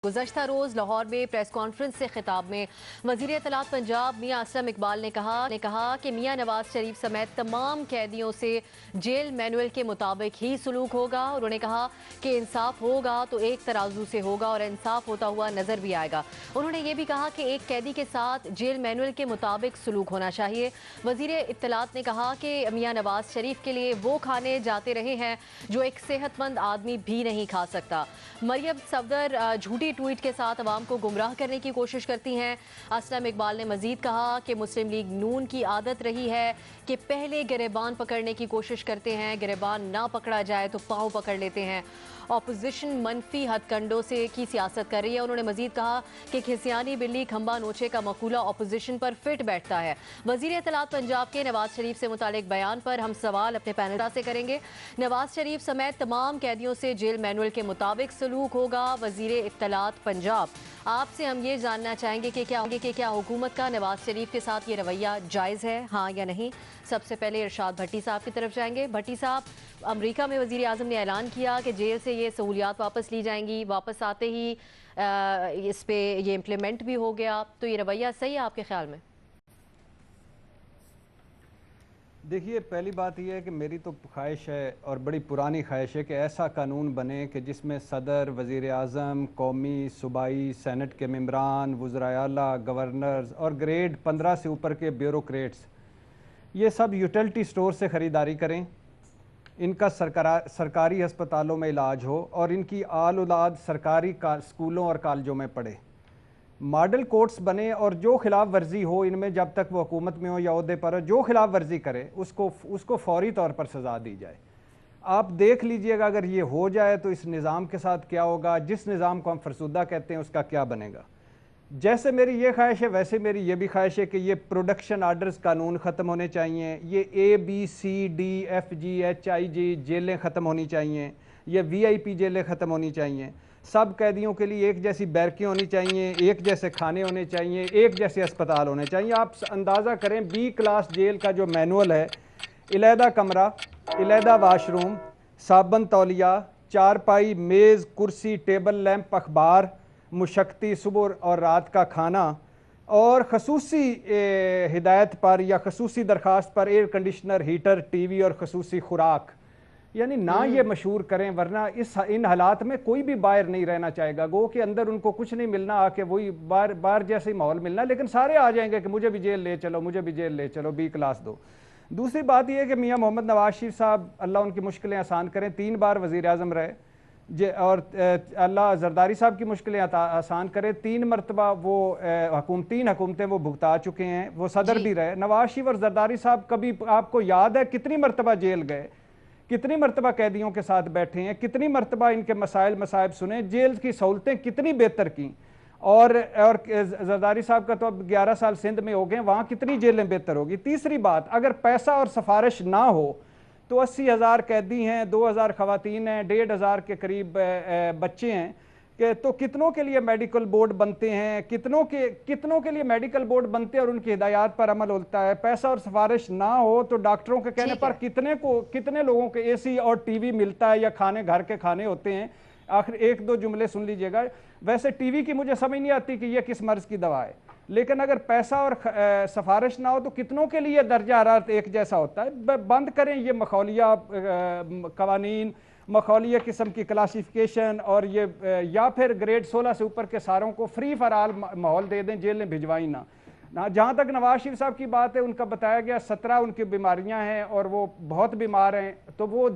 गुज़श्ता रोज़ लाहौर में press conference से खिताब में वज़ीर इत्तलात पंजाब मियां असलम इकबाल ने कहा कि मियां नवाज शरीफ समेत तमाम कैदियों से जेल मैनुअल के मुताबिक ही सलूक होगा। उन्होंने कहा कि इंसाफ होगा तो एक तराजू से होगा और इंसाफ होता हुआ नजर भी आएगा। उन्होंने ये भी कहा कि एक कैदी के साथ जेल मैनुअल के मुताबिक सलूक होना चाहिए। वज़ीर इत्तलात ने कहा कि मियां नवाज शरीफ के लिए वो खाने जाते रहे हैं जो एक सेहतमंद आदमी भी नहीं खा सकता। मरियम सफदर झूठी ट्वीट के साथ अवाम को गुमराह करने की कोशिश करती हैं। असलम इकबाल ने मजीद कहा कि मुस्लिम लीग नून की आदत रही है कि पहले गिरबान पकड़ने की कोशिश करते हैं, गिरबान ना पकड़ा जाए तो पाँव पकड़ लेते हैं। ऑपोजिशन मनफी हथकंडों से की सियासत कर रही है। उन्होंने मजीद कहा कि खिसियानी बिल्ली खंबा नोचे का मकूला ऑपोजिशन पर फिट बैठता है। वजीर इत्तलात पंजाब के नवाज शरीफ से मुतालिक बयान पर हम सवाल अपने पैनल से करेंगे। नवाज शरीफ समेत तमाम कैदियों से जेल मैनुअल के मुताबिक सलूक होगा। वजीर इत्तलात पंजाब, आपसे हम ये जानना चाहेंगे कि क्या हुकूमत का नवाज शरीफ के साथ ये रवैया जायज़ है, हाँ या नहीं। सबसे पहले इरशाद भट्टी साहब की तरफ जाएंगे। भट्टी साहब, अमेरिका में वज़ीर आज़म ने ऐलान किया कि जेल से ये सहूलियात वापस ली जाएंगी, वापस आते ही इस पे ये इम्प्लीमेंट भी हो गया, तो ये रवैया सही है आपके ख्याल में? देखिए, पहली बात यह है कि मेरी तो ख्वाहिश है और बड़ी पुरानी ख्वाहिश है कि ऐसा कानून बने कि जिसमें सदर, वज़ीर आज़म, कौमी, सूबाई, सेनेट के मेंबरान, वज़राए आला, गवर्नर्स और ग्रेड 15 से ऊपर के ब्यूरोक्रेट्स ये सब यूटिलिटी स्टोर से ख़रीदारी करें, इनका सरकारी अस्पतालों में इलाज हो और इनकी आल औलाद सरकारी स्कूलों और कॉलेजों में पढ़े। मॉडल कोर्ट्स बने और जो खिलाफ वर्जी हो इनमें, जब तक वो हुकूमत में हो या ओहदे पर हो, जो खिलाफ वर्जी करे उसको फौरी तौर पर सज़ा दी जाए। आप देख लीजिएगा, अगर ये हो जाए तो इस निज़ाम के साथ क्या होगा, जिस निज़ाम को हम फरसुदा कहते हैं उसका क्या बनेगा। जैसे मेरी ये ख्वाहिश है वैसे मेरी ये भी ख्वाहिश है कि ये प्रोडक्शन आर्डर्स कानून ख़त्म होने चाहिए, ये ABCDFGHIJ जेलें ख़त्म होनी चाहिए, ये VIP जेलें ख़त्म होनी चाहिए। सब कैदियों के लिए एक जैसी बैरकें होनी चाहिए, एक जैसे खाने होने चाहिए, एक जैसे अस्पताल होने चाहिए। आप अंदाज़ा करें, B क्लास जेल का जो मैनुअल है, इलेहदा कमरा, इलेहदा वाशरूम, साबन तौलिया, चारपाई, मेज़, कुर्सी, टेबल लैंप, अखबार, मुशक्ति, सुबह और रात का खाना और खसूसी हिदायत पर या खसूसी दरख्वास्त पर एयर कंडीशनर, हीटर, TV और खसूसी खुराक। यानी ना ये मशहूर करें, वरना इन हालात में कोई भी बाहर नहीं रहना चाहेगा। गो के अंदर उनको कुछ नहीं मिलना, आके वही बाहर जैसे ही माहौल मिलना, लेकिन सारे आ जाएंगे कि मुझे भी जेल ले चलो, मुझे भी जेल ले चलो, B क्लास दो। दूसरी बात यह है कि मियाँ मोहम्मद नवाज शरीफ साहब, अल्लाह उनकी मुश्किलें आसान करें, 3 बार वज़ीर आज़म रहे, और अल्लाह जरदारी साहब की मुश्किलें आसान करे, 3 मरतबा वो 3 हुकूमतें वो भुगता चुके हैं, वो सदर भी रहे। नवाज शरीफ और जरदारी साहब कभी आपको याद है कितनी मरतबा जेल गए, कितनी मरतबा कैदियों के साथ बैठे हैं, कितनी मरतबा इनके मसाइब सुने, जेल की सहूलतें कितनी बेहतर की। और जरदारी साहब का तो अब 11 साल सिंध में हो गए, वहाँ कितनी जेलें बेहतर होगी। तीसरी बात, अगर पैसा और सिफारिश ना हो तो 80,000 कैदी हैं, 2,000 खवातीन हैं, 1,500 के करीब बच्चे हैं कि तो कितनों के लिए मेडिकल बोर्ड बनते हैं, कितनों के लिए मेडिकल बोर्ड बनते हैं और उनकी हिदायत पर अमल होता है। पैसा और सिफारिश ना हो तो डॉक्टरों के कहने पर कितने लोगों के AC और TV मिलता है या खाने घर के खाने होते हैं। आखिर 1-2 जुमले सुन लीजिएगा। वैसे TV की मुझे समझ नहीं आती कि यह किस मर्ज की दवा है, लेकिन अगर पैसा और सिफारिश ना हो तो कितनों के लिए दर्जा हरारत एक जैसा होता है। बंद करें ये मखौलिया कवानीन, मखौलिया किस्म की क्लासिफिकेशन, और ये या फिर ग्रेड 16 से ऊपर के सारों को फ्री फॉर ऑल माहौल दे दें, जेल में भिजवाई ना। जहाँ तक नवाज शरीफ साहब की बात है, उनका बताया गया 17 उनकी बीमारियाँ हैं और वो बहुत बीमार हैं, तो वो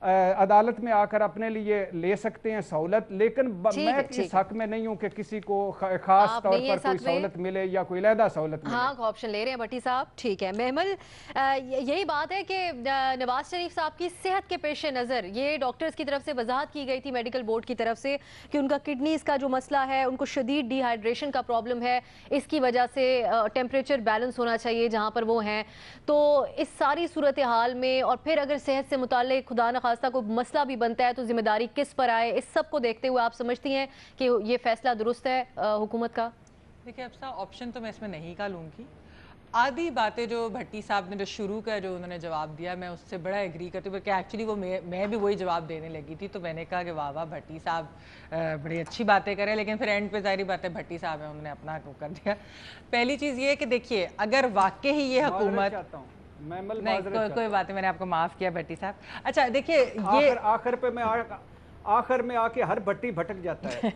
अदालत में आकर अपने लिए ले सकते हैं सहूलत, लेकिन मैं इस हक में नहीं हूं कि किसी को खास तौर पर कोई सहूलत मिले या कोई अलहदा सहूलत मिले। हाँ, ऑप्शन ले रहे हैं भट्टी साहब, ठीक है। महमल, यही बात है कि नवाज शरीफ साहब की सेहत के पेश नज़र ये डॉक्टर्स की तरफ से वजाहत की गई थी, मेडिकल बोर्ड की तरफ से, कि उनका किडनीज का जो मसला है, उनको शदीद डिहाइड्रेशन का प्रॉब्लम है, इसकी वजह से टेम्परेचर बैलेंस होना चाहिए जहाँ पर वो हैं। तो इस सारी सूरत हाल में, और फिर अगर सेहत से मुताल्लिक खुदा न खास्ता कोई मसला भी बनता है तो जिम्मेदारी किस पर आए, इस सब को देखते हुए आप समझती हैं कि ये फैसला दुरुस्त है हुकूमत का? देखिए, अब सा ऑप्शन तो मैं इसमें नहीं का लूँगी। आधी बातें जो भट्टी साहब ने जो शुरू का जो उन्होंने जवाब दिया, मैं उससे बड़ा एग्री करती हूँ, क्योंकि एक्चुअली वो मैं भी वही जवाब देने लगी थी। तो मैंने कहा कि वाह वाह भट्टी साहब बड़ी अच्छी बातें करें, लेकिन फिर एंड पे जारी बात है भट्टी साहब है, उन्होंने अपना कर दिया। पहली चीज़ ये है कि देखिए, अगर वाकई ही ये हुकूमत, नहीं कोई बात नहीं, मैंने आपको माफ़ किया भट्टी साहब। अच्छा देखिए, ये आखिर पे मैं आखिर में आके हर भट्टी भटक जाता है।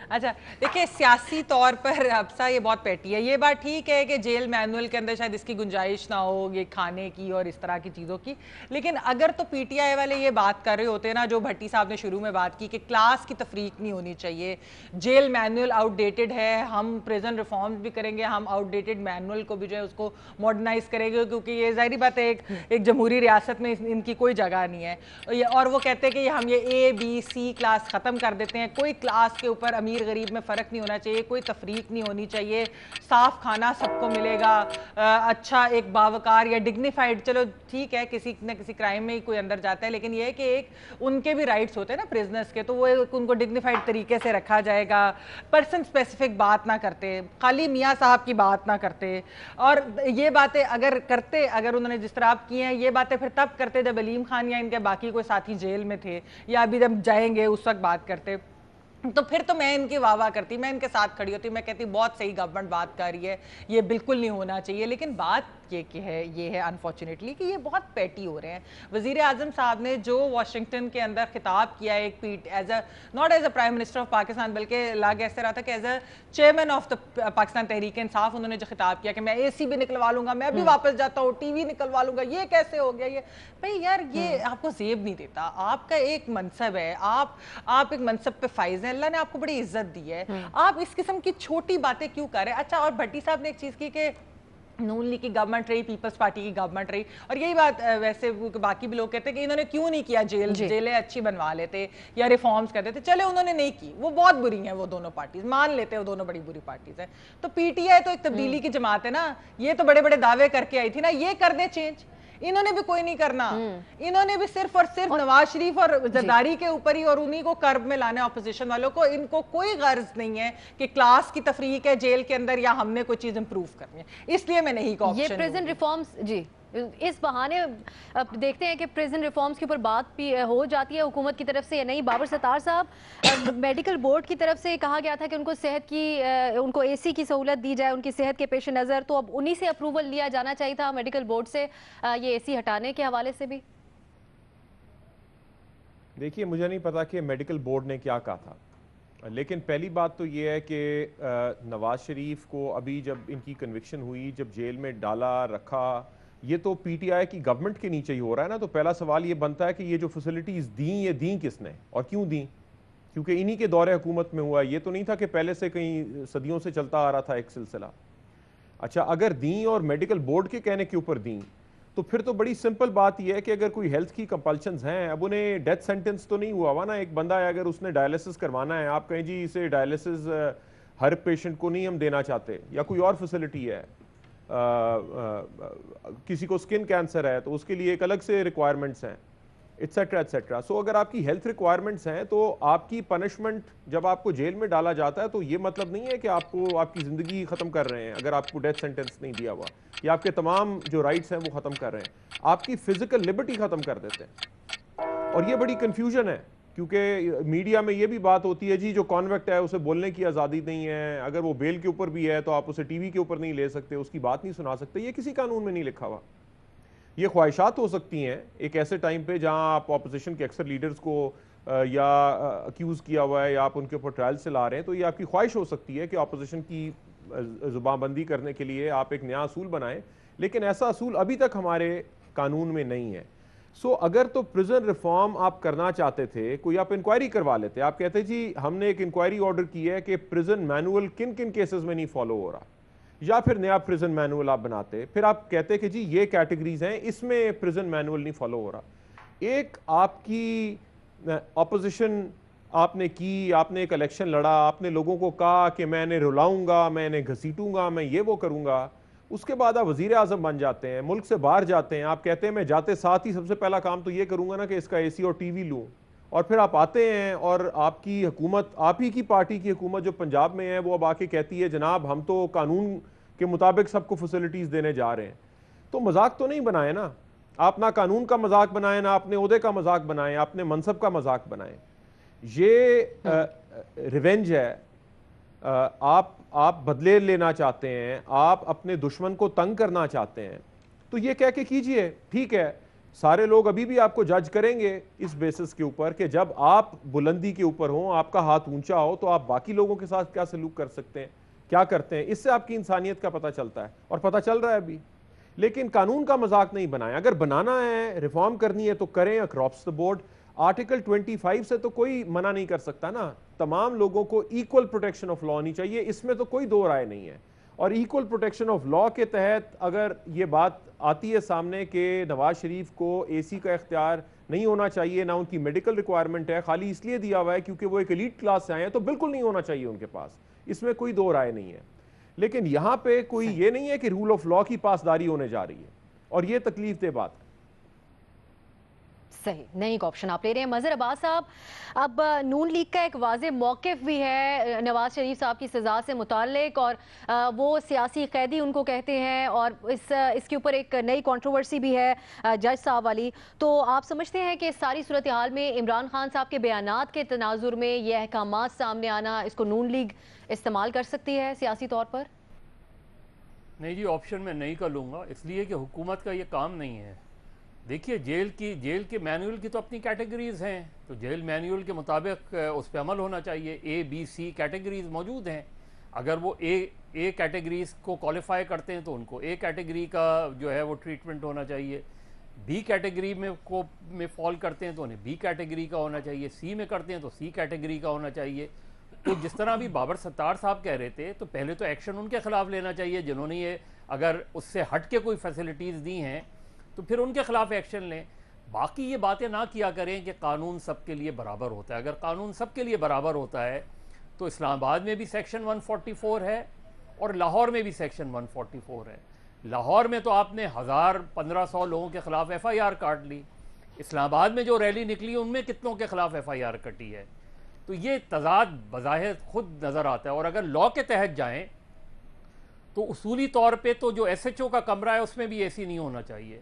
अच्छा देखिए, सियासी तौर पर अफसा ये बहुत पेटी है। ये बात ठीक है कि जेल मैनुअल के अंदर शायद इसकी गुंजाइश ना हो ये खाने की और इस तरह की चीज़ों की, लेकिन अगर तो पीटीआई वाले ये बात कर रहे होते ना, जो भट्टी साहब ने शुरू में बात की कि क्लास की तफरीक नहीं होनी चाहिए, जेल मैनुअल आउटडेटेड है, हम प्रिजन रिफॉर्म्स भी करेंगे, हम आउटडेटेड मैनुअल को भी जो है उसको मॉडर्नाइज करेंगे, क्योंकि ये जाहिर बात है एक जमहूरी रियासत में इनकी कोई जगह नहीं है। और वो कहते हैं कि हम ये A-B-C क्लास ख़त्म कर देते हैं, कोई क्लास के ऊपर अमीर गरीब में फ़र्क नहीं होना चाहिए, कोई तफरीक नहीं होनी चाहिए, साफ़ खाना सबको मिलेगा, अच्छा एक बावकार या डिग्निफाइड, चलो ठीक है किसी न किसी क्राइम में ही कोई अंदर जाता है, लेकिन ये है कि एक उनके भी राइट्स होते हैं ना प्रिजनर्स के, तो वो उनको डिग्निफाइड तरीके से रखा जाएगा, पर्सन स्पेसिफिक बात ना करते, खाली मियाँ साहब की बात ना करते। और ये बातें अगर करते, अगर उन्होंने जिस तरह आप की हैं, ये बातें फिर तब करते जब अलीम खान या इनके बाकी कोई साथी जेल में थे, या अभी जब जाएंगे उस वक्त बात करते, तो फिर तो मैं इनकी वाह वाह करती, मैं इनके साथ खड़ी होती, मैं कहती बहुत सही गवर्नमेंट बात कर रही है, ये बिल्कुल नहीं होना चाहिए। लेकिन बात ये है अनफॉर्चुनेटली कि ये बहुत पेटी हो रहे हैं। वज़ीर आज़म साहब ने जो वाशिंगटन के अंदर खिताब किया, एक not as a prime minister of Pakistan, बल्कि लाग ऐसे रहा था कि as a chairman of the Pakistan Tehreek Insaf, उन्होंने जो खिताब किया कि मैं AC भी निकलवा लूंगा, मैं भी वापस जाता हूँ, TV निकलवा लूंगा, ये कैसे हो गया? ये भाई यार, ये आपको जेब नहीं देता, आपका एक मनसब है, आप एक मनसब पे फाइज हैं, अल्लाह ने आपको बड़ी इज्जत दी है, आप इस किस्म की छोटी बातें क्यों कर रहे हैं? अच्छा, और भट्टी साहब ने एक चीज़ की कि नून लीग की गवर्नमेंट रही, पीपल्स पार्टी की गवर्नमेंट रही, और यही बात वैसे बाकी भी लोग कहते हैं कि इन्होंने क्यों नहीं किया, जेलें अच्छी बनवा लेते या रिफॉर्म्स कर देते। चले उन्होंने नहीं की, वो बहुत बुरी हैं, वो दोनों पार्टीज मान लेते हैं, वो दोनों बड़ी बुरी पार्टीज हैं। तो पीटीआई तो एक तब्दीली की जमात है ना, ये तो बड़े बड़े दावे करके आई थी ना, ये कर दे चेंज, इन्होंने भी कोई नहीं करना, इन्होंने भी सिर्फ और सिर्फ नवाज शरीफ और जरदारी के ऊपर ही और उन्हीं को कर्ब में लाने ऑपोजिशन वालों को, इनको कोई गर्ज नहीं है कि क्लास की तफरीक है जेल के अंदर या हमने कोई चीज इंप्रूव करनी है, इसलिए मैं नहीं कहूँ ये प्रिजन रिफॉर्म्स। जी, इस बहाने अब देखते हैं कि प्रिजन रिफॉर्म्स के ऊपर बात भी हो जाती है हुकूमत की तरफ से या नहीं। बाबर सत्तार साहब, मेडिकल बोर्ड की तरफ से कहा गया था कि उनको सेहत की उनको AC की सहूलत दी जाए उनकी सेहत के पेश नज़र, तो अब उन्हीं से अप्रूवल लिया जाना चाहिए था मेडिकल बोर्ड से ये AC हटाने के हवाले से भी। देखिए, मुझे नहीं पता कि मेडिकल बोर्ड ने क्या कहा था, लेकिन पहली बात तो ये है कि नवाज शरीफ को अभी जब इनकी कन्विक्शन हुई, जब जेल में डाला रखा, ये तो पीटीआई की गवर्नमेंट के नीचे ही हो रहा है ना। तो पहला सवाल ये बनता है कि ये जो फैसिलिटीज़ दी, ये दी किसने और क्यों दी? क्योंकि इन्हीं के दौरे हुकूमत में हुआ, ये तो नहीं था कि पहले से कहीं सदियों से चलता आ रहा था एक सिलसिला। अच्छा, अगर दी और मेडिकल बोर्ड के कहने के ऊपर दी, तो फिर तो बड़ी सिंपल बात यह है कि अगर कोई हेल्थ की कंपल्शंस हैं, अब उन्हें डेथ सेंटेंस तो नहीं हुआ हुआ ना। एक बंदा है, अगर उसने डायलिसिस करवाना है, आप कहें जी इसे डायलिसिस हर पेशेंट को नहीं हम देना चाहते, या कोई और फैसिलिटी है, किसी को स्किन कैंसर है तो उसके लिए एक अलग से रिक्वायरमेंट्स हैं, एट्सेट्रा एट्सेट्रा। सो अगर आपकी हेल्थ रिक्वायरमेंट्स हैं तो आपकी पनिशमेंट जब आपको जेल में डाला जाता है तो ये मतलब नहीं है कि आपको आपकी ज़िंदगी ख़त्म कर रहे हैं अगर आपको डेथ सेंटेंस नहीं दिया हुआ, या आपके तमाम जो राइट्स हैं वो ख़त्म कर रहे हैं, आपकी फ़िज़िकल लिबर्टी ख़त्म कर देते हैं। और ये बड़ी कन्फ्यूजन है, क्योंकि मीडिया में ये भी बात होती है जी जो कॉन्वेक्ट है उसे बोलने की आज़ादी नहीं है, अगर वो बेल के ऊपर भी है तो आप उसे TV के ऊपर नहीं ले सकते, उसकी बात नहीं सुना सकते। ये किसी कानून में नहीं लिखा हुआ। ये ख्वाहिशात हो सकती हैं एक ऐसे टाइम पे जहां आप ऑपोजिशन के अक्सर लीडर्स को या अक्यूज़ किया हुआ है या आप उनके ऊपर ट्रायल से ला रहे हैं, तो ये आपकी ख्वाहिश हो सकती है कि ऑपोजिशन की ज़ुबानबंदी करने के लिए आप एक नया असूल बनाएं, लेकिन ऐसा असूल अभी तक हमारे कानून में नहीं है। सो अगर तो प्रिजन रिफॉर्म आप करना चाहते थे, कोई आप इंक्वायरी करवा लेते, आप कहते जी हमने एक इंक्वायरी ऑर्डर की है कि प्रिजन मैनुअल किन किन केसेस में नहीं फॉलो हो रहा, या फिर नया प्रिजन मैनुअल आप बनाते, फिर आप कहते कि जी ये कैटेगरीज हैं इसमें प्रिजन मैनुअल नहीं फॉलो हो रहा। एक आपकी ऑपोजिशन आपने की, आपने एक इलेक्शन लड़ा, आपने लोगों को कहा कि मैं इन्हें रुलाऊंगा, मैं इन्हें घसीटूंगा, मैं ये वो करूंगा, उसके बाद आप वजीर आजम बन जाते हैं, मुल्क से बाहर जाते हैं, आप कहते हैं मैं जाते साथ ही सबसे पहला काम तो ये करूंगा ना कि इसका AC और TV लूं, और फिर आप आते हैं और आपकी हुकूमत, आप ही की पार्टी की हुकूमत जो पंजाब में है, वो अब आके कहती है जनाब हम तो कानून के मुताबिक सबको फैसिलिटीज़ देने जा रहे हैं। तो मजाक तो नहीं बनाए ना, आप ना कानून का मजाक बनाएं, ना अपने ओहदे का मजाक बनाएं, अपने मनसब का मजाक बनाएं। ये रिवेंज है, आप बदले लेना चाहते हैं, आप अपने दुश्मन को तंग करना चाहते हैं, तो ये कह के कीजिए, ठीक है। सारे लोग अभी भी आपको जज करेंगे इस बेसिस के ऊपर कि जब आप बुलंदी के ऊपर हो, आपका हाथ ऊंचा हो, तो आप बाकी लोगों के साथ क्या सलूक कर सकते हैं, क्या करते हैं। इससे आपकी इंसानियत का पता चलता है, और पता चल रहा है अभी। लेकिन कानून का मजाक नहीं बनाएं। अगर बनाना है, रिफॉर्म करनी है, तो करें अक्रॉस द बोर्ड। आर्टिकल 25 से तो कोई मना नहीं कर सकता ना। तमाम लोगों को इक्वल प्रोटेक्शन ऑफ लॉ होनी चाहिए, इसमें तो कोई दो राय नहीं है। और इक्वल प्रोटेक्शन ऑफ लॉ के तहत अगर ये बात आती है सामने कि नवाज शरीफ को एसी का इख्तियार नहीं होना चाहिए, ना उनकी मेडिकल रिक्वायरमेंट है, खाली इसलिए दिया हुआ है क्योंकि वो एक एलीट क्लास से आए हैं, तो बिल्कुल नहीं होना चाहिए उनके पास, इसमें कोई दो राय नहीं है। लेकिन यहां पे कोई ये नहीं है कि रूल ऑफ लॉ की पासदारी होने जा रही है, और ये तकलीफ दे बात है। सही, नई एक ऑप्शन आप ले रहे हैं। मजहर अब्बास साहब, अब नून लीग का एक वाज़ेह मौक़िफ़ भी है नवाज शरीफ साहब की सज़ा से मुताल्लिक, और वो सियासी कैदी उनको कहते हैं, और इसके ऊपर एक नई कंट्रोवर्सी भी है जज साहब वाली। तो आप समझते हैं कि सारी सूरत हाल में इमरान खान साहब के बयानात के तनाजुर में यह अहकामात सामने आना, इसको नून लीग इस्तेमाल कर सकती है सियासी तौर पर? नहीं जी, ऑप्शन मैं नहीं कर लूँगा, इसलिए कि हुकूमत का ये काम नहीं है। देखिए, जेल के मैनुअल की तो अपनी कैटेगरीज़ हैं, तो जेल मैनुअल के मुताबिक उस पर अमल होना चाहिए। ए बी सी कैटेगरीज़ मौजूद हैं। अगर वो ए कैटेगरीज़ को क्वालिफाई करते हैं तो उनको ए कैटेगरी का जो है वो ट्रीटमेंट होना चाहिए। बी कैटेगरी में फॉल करते हैं तो उन्हें बी कैटेगरी का होना चाहिए। सी में करते हैं तो सी कैटेगरी का होना चाहिए। तो जिस तरह अभी बाबर सत्तार साहब कह रहे थे, तो पहले तो एक्शन उनके खिलाफ लेना चाहिए जिन्होंने ये, अगर उससे हट के कोई फैसिलिटीज़ दी हैं तो फिर उनके खिलाफ एक्शन लें। बाकी ये बातें ना किया करें कि कानून सबके लिए बराबर होता है। अगर कानून सबके लिए बराबर होता है तो इस्लामाबाद में भी सेक्शन 144 है और लाहौर में भी सेक्शन 144 है। लाहौर में तो आपने 1000-1500 लोगों के खिलाफ FIR काट ली। इस्लामाबाद में जो रैली निकली उनमें कितनों के खिलाफ FIR कटी है। तो ये तजाद बज़ाहिर खुद नज़र आता है। और अगर लॉ के तहत जाएं तो उसूली तौर पे तो जो SHO का कमरा है उसमें भी AC नहीं होना चाहिए।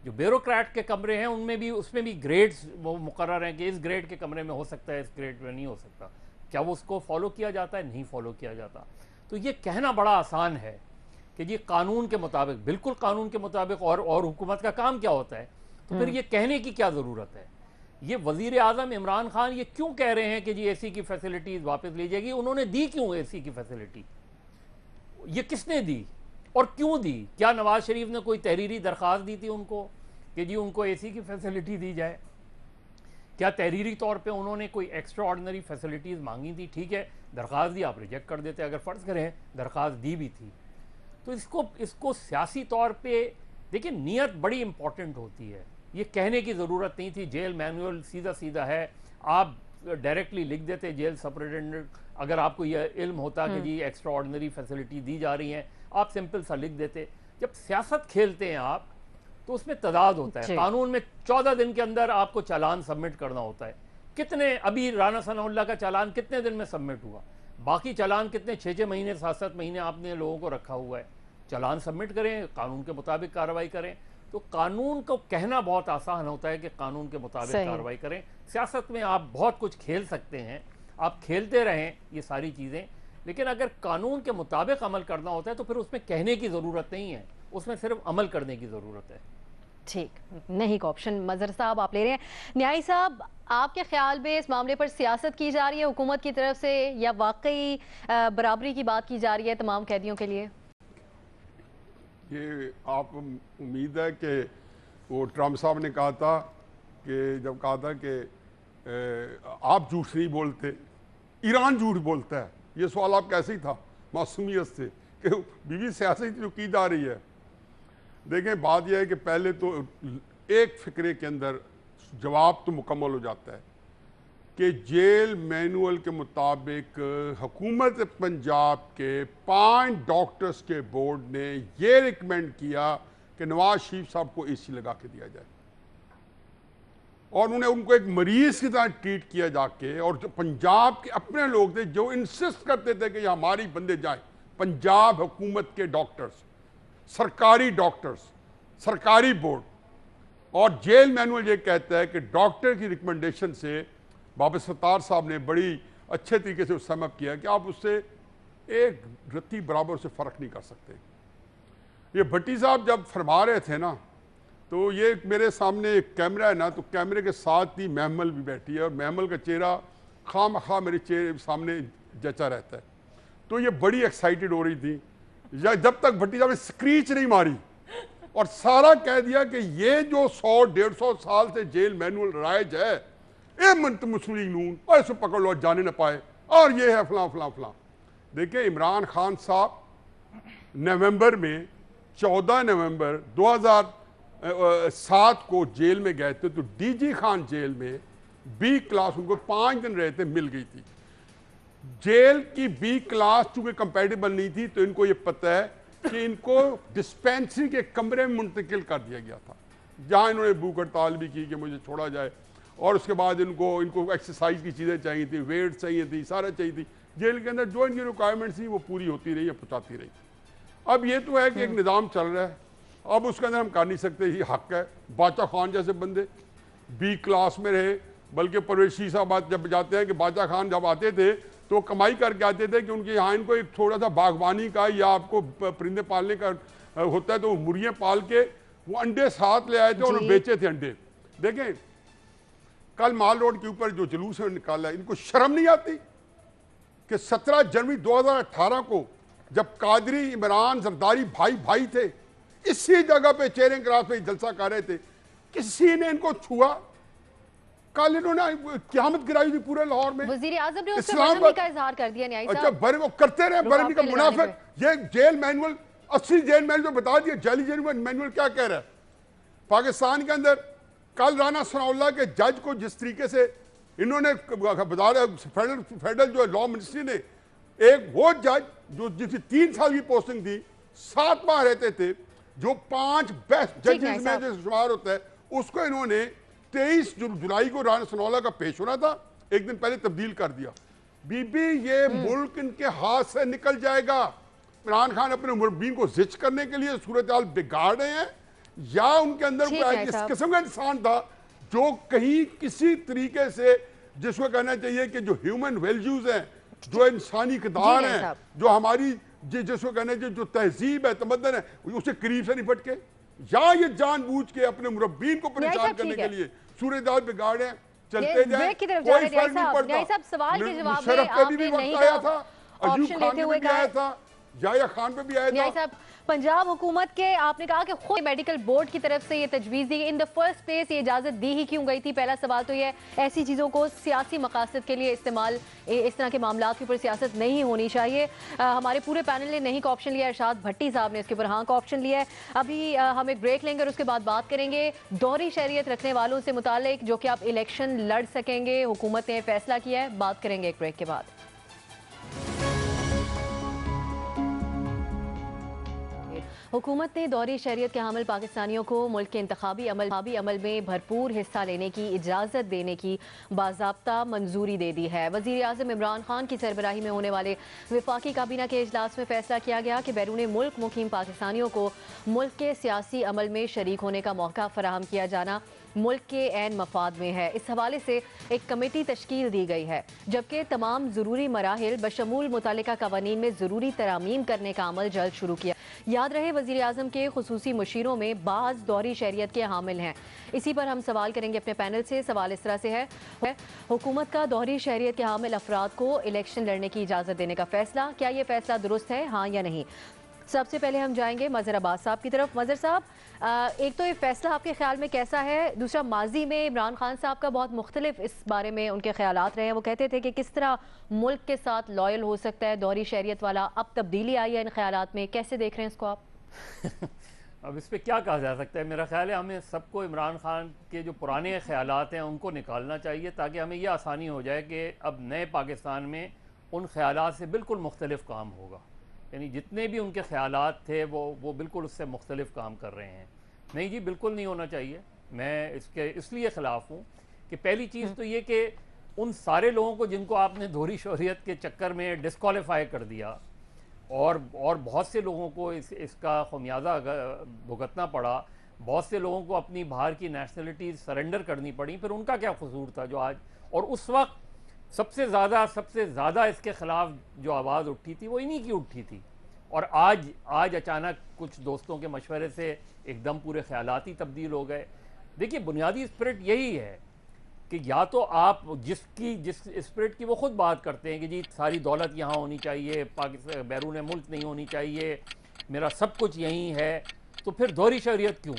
जो ब्यूरोक्रेट के कमरे हैं उसमें भी ग्रेड्स वो मुकर्रर हैं कि इस ग्रेड के कमरे में हो सकता है, इस ग्रेड में नहीं हो सकता। क्या वो उसको फॉलो किया जाता है? नहीं फॉलो किया जाता। तो ये कहना बड़ा आसान है कि ये कानून के मुताबिक, बिल्कुल कानून के मुताबिक, और हुकूमत का काम क्या होता है, तो फिर ये कहने की क्या ज़रूरत है? ये वज़ीर आज़म इमरान खान ये क्यों कह रहे हैं कि जी AC की फैसिलिटीज़ वापस ली जाएगी? उन्होंने दी क्यों AC की फैसिलिटी? ये किसने दी और क्यों दी? क्या नवाज शरीफ ने कोई तहरीरी दरख्वास्त दी थी उनको कि जी उनको AC की फैसिलिटी दी जाए? क्या तहरीरी तौर पे उन्होंने कोई एक्स्ट्रा ऑर्डिनरी फैसिलिटीज़ मांगी थी? ठीक है, दरख्वास्त दी, आप रिजेक्ट कर देते। अगर फ़र्ज़ करें दरख्वास्त दी भी थी तो इसको सियासी तौर पे देखिए, नीयत बड़ी इंपॉर्टेंट होती है। ये कहने की ज़रूरत नहीं थी। जेल मैनुअल सीधा सीधा है, आप डायरेक्टली लिख देते जेल सुपरिटेंडेंट। अगर आपको यह इल्म होता कि जी एक्स्ट्रा ऑर्डिनरी फैसिलिटी दी जा रही हैं, आप सिंपल सा लिख देते। जब सियासत खेलते हैं आप तो उसमें तदाद होता है। कानून में 14 दिन के अंदर आपको चालान सबमिट करना होता है। कितने, अभी राना सनाउल्लाह का चालान कितने दिन में सबमिट हुआ? बाकी चालान कितने 6-6 महीने 7-7 महीने आपने लोगों को रखा हुआ है। चालान सबमिट करें, कानून के मुताबिक कार्रवाई करें। तो कानून को कहना बहुत आसान होता है कि कानून के मुताबिक कार्रवाई करें। सियासत में आप बहुत कुछ खेल सकते हैं, आप खेलते रहें ये सारी चीज़ें, लेकिन अगर कानून के मुताबिक अमल करना होता है तो फिर उसमें कहने की ज़रूरत नहीं है, उसमें सिर्फ अमल करने की ज़रूरत है। ठीक, नहीं का ऑप्शन मजहर साहब आप ले रहे हैं। न्यायी साहब, आपके ख्याल में इस मामले पर सियासत की जा रही है हुकूमत की तरफ से, या वाकई बराबरी की बात की जा रही है तमाम कैदियों के लिए? ये आप उम्मीद है कि वो ट्रम्प साहब ने कहा था कि जब कहा था कि आप झूठ नहीं बोलते, ईरान झूठ बोलता है, ये सवाल आप कैसे ही था मासूमियत से कि बीवी सियासत जो की जा रही है। देखें, बात यह है कि पहले तो एक फिक्रे के अंदर जवाब तो मुकम्मल हो जाता है कि जेल मैनुअल के मुताबिक हुकूमत पंजाब के 5 डॉक्टर्स के बोर्ड ने ये रिकमेंड किया कि नवाज शरीफ साहब को AC लगा के दिया जाए, और उन्हें उनको एक मरीज की तरह ट्रीट किया जाके। और जो पंजाब के अपने लोग थे जो इंसिस्ट करते थे कि हमारी बंदे जाए, पंजाब हुकूमत के डॉक्टर्स, सरकारी डॉक्टर्स, सरकारी बोर्ड और जेल मैनुअल ये कहता है कि डॉक्टर की रिकमेंडेशन से बाबा सत्तार साहब ने बड़ी अच्छे तरीके से सम अप किया कि आप उससे एक रत्ती बराबर से फ़र्क नहीं कर सकते। ये भट्टी साहब जब फरमा रहे थे ना, तो ये मेरे सामने एक कैमरा है ना, तो कैमरे के साथ ही महमल भी बैठी है और महमल का चेहरा खामखा मेरे चेहरे सामने जचा रहता है। तो ये बड़ी एक्साइटेड हो रही थी या जब तक भट्टी साहब ने स्क्रीच नहीं मारी और सारा कह दिया कि ये जो 100-150 साल से जेल मैनुअल राइज है, ए मुस्लिम नून और इसे पकड़ लो जाने न पाए और ये है फलां फलां फलां। देखिए इमरान खान साहब नवंबर में 14 नवंबर 2007 को जेल में गए थे, तो डीजी खान जेल में बी क्लास उनको 5 दिन रहे थे, मिल गई थी। जेल की बी क्लास चूंकि कंपेटेबल नहीं थी, तो इनको ये पता है कि इनको डिस्पेंसरी के कमरे में मुंतकिल कर दिया गया था, जहां इन्होंने भूख हड़ताल भी की कि मुझे छोड़ा जाए। और उसके बाद इनको एक्सरसाइज की चीज़ें चाहिए थी, वेट चाहिए थी, सारा चाहिए थी। जेल के अंदर जो इनकी रिक्वायरमेंट्स थी वो पूरी होती रही या पहुँचाती रही। अब ये तो है कि एक निज़ाम चल रहा है, अब उसके अंदर हम कर नहीं सकते, ये हक है। बादशाह खान जैसे बंदे बी क्लास में रहे, बल्कि परवेशी साहब जब जाते हैं कि बादशाह खान जब आते थे तो कमाई करके आते थे कि उनके यहाँ इनको एक थोड़ा सा बागवानी का या आपको परिंदे पालने का होता है, तो मुर्गियाँ पाल के वो अंडे साथ ले आए थे और बेचे थे अंडे। देखें कल माल रोड के ऊपर जो जुलूस है निकाला है, इनको शर्म नहीं आती कि 17 जनवरी 2018 को जब कादरी इमरान जरदारी भाई भाई थे, इसी जगह पे चेयरिंग क्रास पे जलसा कर रहे थे, किसी ने इनको छुआ? कल इन्होंने क़यामत गिराई थी पूरे लाहौर में। वज़ीर आज़म ने उस पर बरहमी का इजहार कर दिया। न्याय अच्छा बरे वो करते रहे, बरहमी का मुनाफिक। ये जेल मैनुअल, असली जेल मैनुअल बता दिया, जाली जेल मैनुअल क्या कह रहा है। पाकिस्तान के अंदर कल राना सनाउल्लाह के जज को जिस तरीके से इन्होंने फेडरल जो लॉ मिनिस्ट्री ने, एक वो जज जो जिसकी 3 साल की पोस्टिंग थी, 7 माह रहते थे, जो 5 बेस्ट जजेस में जो शुमार होता है, उसको इन्होंने 23 जुलाई को राना सनाउल्लाह का पेश होना था, एक दिन पहले तब्दील कर दिया। बीबी ये मुल्क इनके हाथ से निकल जाएगा। इमरान खान अपने मुरब्बीन को जिच करने के लिए सूरत हाल बिगाड़ रहे हैं, या उनके अंदर इस किस्म का इंसान था जो कहीं किसी तरीके से, जिसको कहना चाहिए कि जो ह्यूमन वैल्यूज हैं, जो इंसानी किरदार हैं, जो हमारी जिसको कहना चाहिए जो तहजीब है, तमद्दन है, उसे करीब से निपट के, या ये जानबूझ के अपने मुरब्बीन को परेशान करने के लिए सूरत हाल बिगाड़ रहे हैं। चलते जाए, कोई फर्क नहीं पड़ता। सवाल के जवाब मुशर्रफ पे भी वक्त आया था, अयूब खान पे भी आया था, याया खान पे भी आया था। पंजाब हुकूमत के आपने कहा कि खुद मेडिकल बोर्ड की तरफ से ये तजवीज़ दी, इन द फर्स्ट प्लेस ये इजाज़त दी ही क्यों गई थी? पहला सवाल तो ये, ऐसी चीज़ों को सियासी मकासद के लिए इस्तेमाल, इस तरह के मामलात के ऊपर सियासत नहीं होनी चाहिए। हमारे पूरे पैनल ने नहीं का ऑप्शन लिया, इरशाद भट्टी साहब ने इसके ऊपर हाँ का ऑप्शन लिया है। अभी हम एक ब्रेक लेंगे और उसके बाद बात करेंगे दोहरी शरीयत रखने वालों से मुतालिक, जो कि आप इलेक्शन लड़ सकेंगे, हुकूमत ने फैसला किया है। बात करेंगे एक ब्रेक के बाद। हुकूमत ने दौरी शरीयत के हामिल पाकिस्तानियों को मुल्क के इंतखाबी अमल में भरपूर हिस्सा लेने की इजाज़त देने की बाज़ाब्ता मंजूरी दे दी है। वज़ीर आज़म इमरान खान की सरबराही में होने वाले वफाकी काबीना के इजलास में फैसला किया गया कि बैरून मुल्क मुकीम पाकिस्तानियों को मुल्क के सियासी अमल में शरीक होने का मौका फराहम किया जाना मुल्क के ऐन मफाद में है। इस हवाले से एक कमेटी तश्कील दी गई है, जबकि तमाम ज़रूरी मराहिल बशमूल मुतालिका कवानीन में ज़रूरी तरामीम करने का अमल जल्द शुरू किया। याद रहे वज़ीर आज़म के खुसूसी मुशीरों में बाज़ दौरी शरीयत के हामिल हैं। इसी पर हम सवाल करेंगे अपने पैनल से। सवाल इस तरह से है, हुकूमत का दोहरी शहरियत के हामिल अफराद को इलेक्शन लड़ने की इजाज़त देने का फैसला, क्या ये फैसला दुरुस्त है, हाँ या नहीं? सबसे पहले हम जाएंगे मज़हर अब्बास साहब की तरफ। मज़हर साहब, एक तो ये फैसला आपके ख्याल में कैसा है? दूसरा, माजी में इमरान खान साहब का बहुत मुख्तलिफ इस बारे में उनके ख्यालात रहे हैं। वो कहते थे कि किस तरह मुल्क के साथ लॉयल हो सकता है दोहरी शहरियत वाला, अब तब्दीली आई है इन ख्यालात में, कैसे देख रहे हैं इसको आप? अब इस पर क्या कहा जा सकता है? मेरा ख्याल है हमें सबको इमरान खान के जो पुराने ख्यालात हैं उनको निकालना चाहिए, ताकि हमें यह आसानी हो जाए कि अब नए पाकिस्तान में उन ख्यालात से बिल्कुल मुख्तलिफ काम होगा। यानी जितने भी उनके ख्यालात थे वो बिल्कुल उससे मुख्तलिफ काम कर रहे हैं। नहीं जी, बिल्कुल नहीं होना चाहिए। मैं इसके इसलिए ख़िलाफ़ हूँ कि पहली चीज़ तो ये कि उन सारे लोगों को जिनको आपने दोहरी शहरियत के चक्कर में डिस्क्वालीफाई कर दिया, और बहुत से लोगों को इसका खमियाजा भुगतना पड़ा। बहुत से लोगों को अपनी बाहर की नेशनलिटी सरेंडर करनी पड़ी, फिर उनका क्या कसूर था जो आज। और उस वक्त सबसे ज़्यादा इसके ख़िलाफ़ जो आवाज़ उठी थी वो इन्हीं की उठी थी। और आज अचानक कुछ दोस्तों के मशवरे से एकदम पूरे ख़यालात ही तब्दील हो गए। देखिए, बुनियादी स्पिरिट यही है कि या तो आप जिस स्पिरिट की वो खुद बात करते हैं कि जी सारी दौलत यहाँ होनी चाहिए, पाकिस्तान बैरून मुल्क नहीं होनी चाहिए, मेरा सब कुछ यहीं है, तो फिर दोहरी शरीयत क्यों?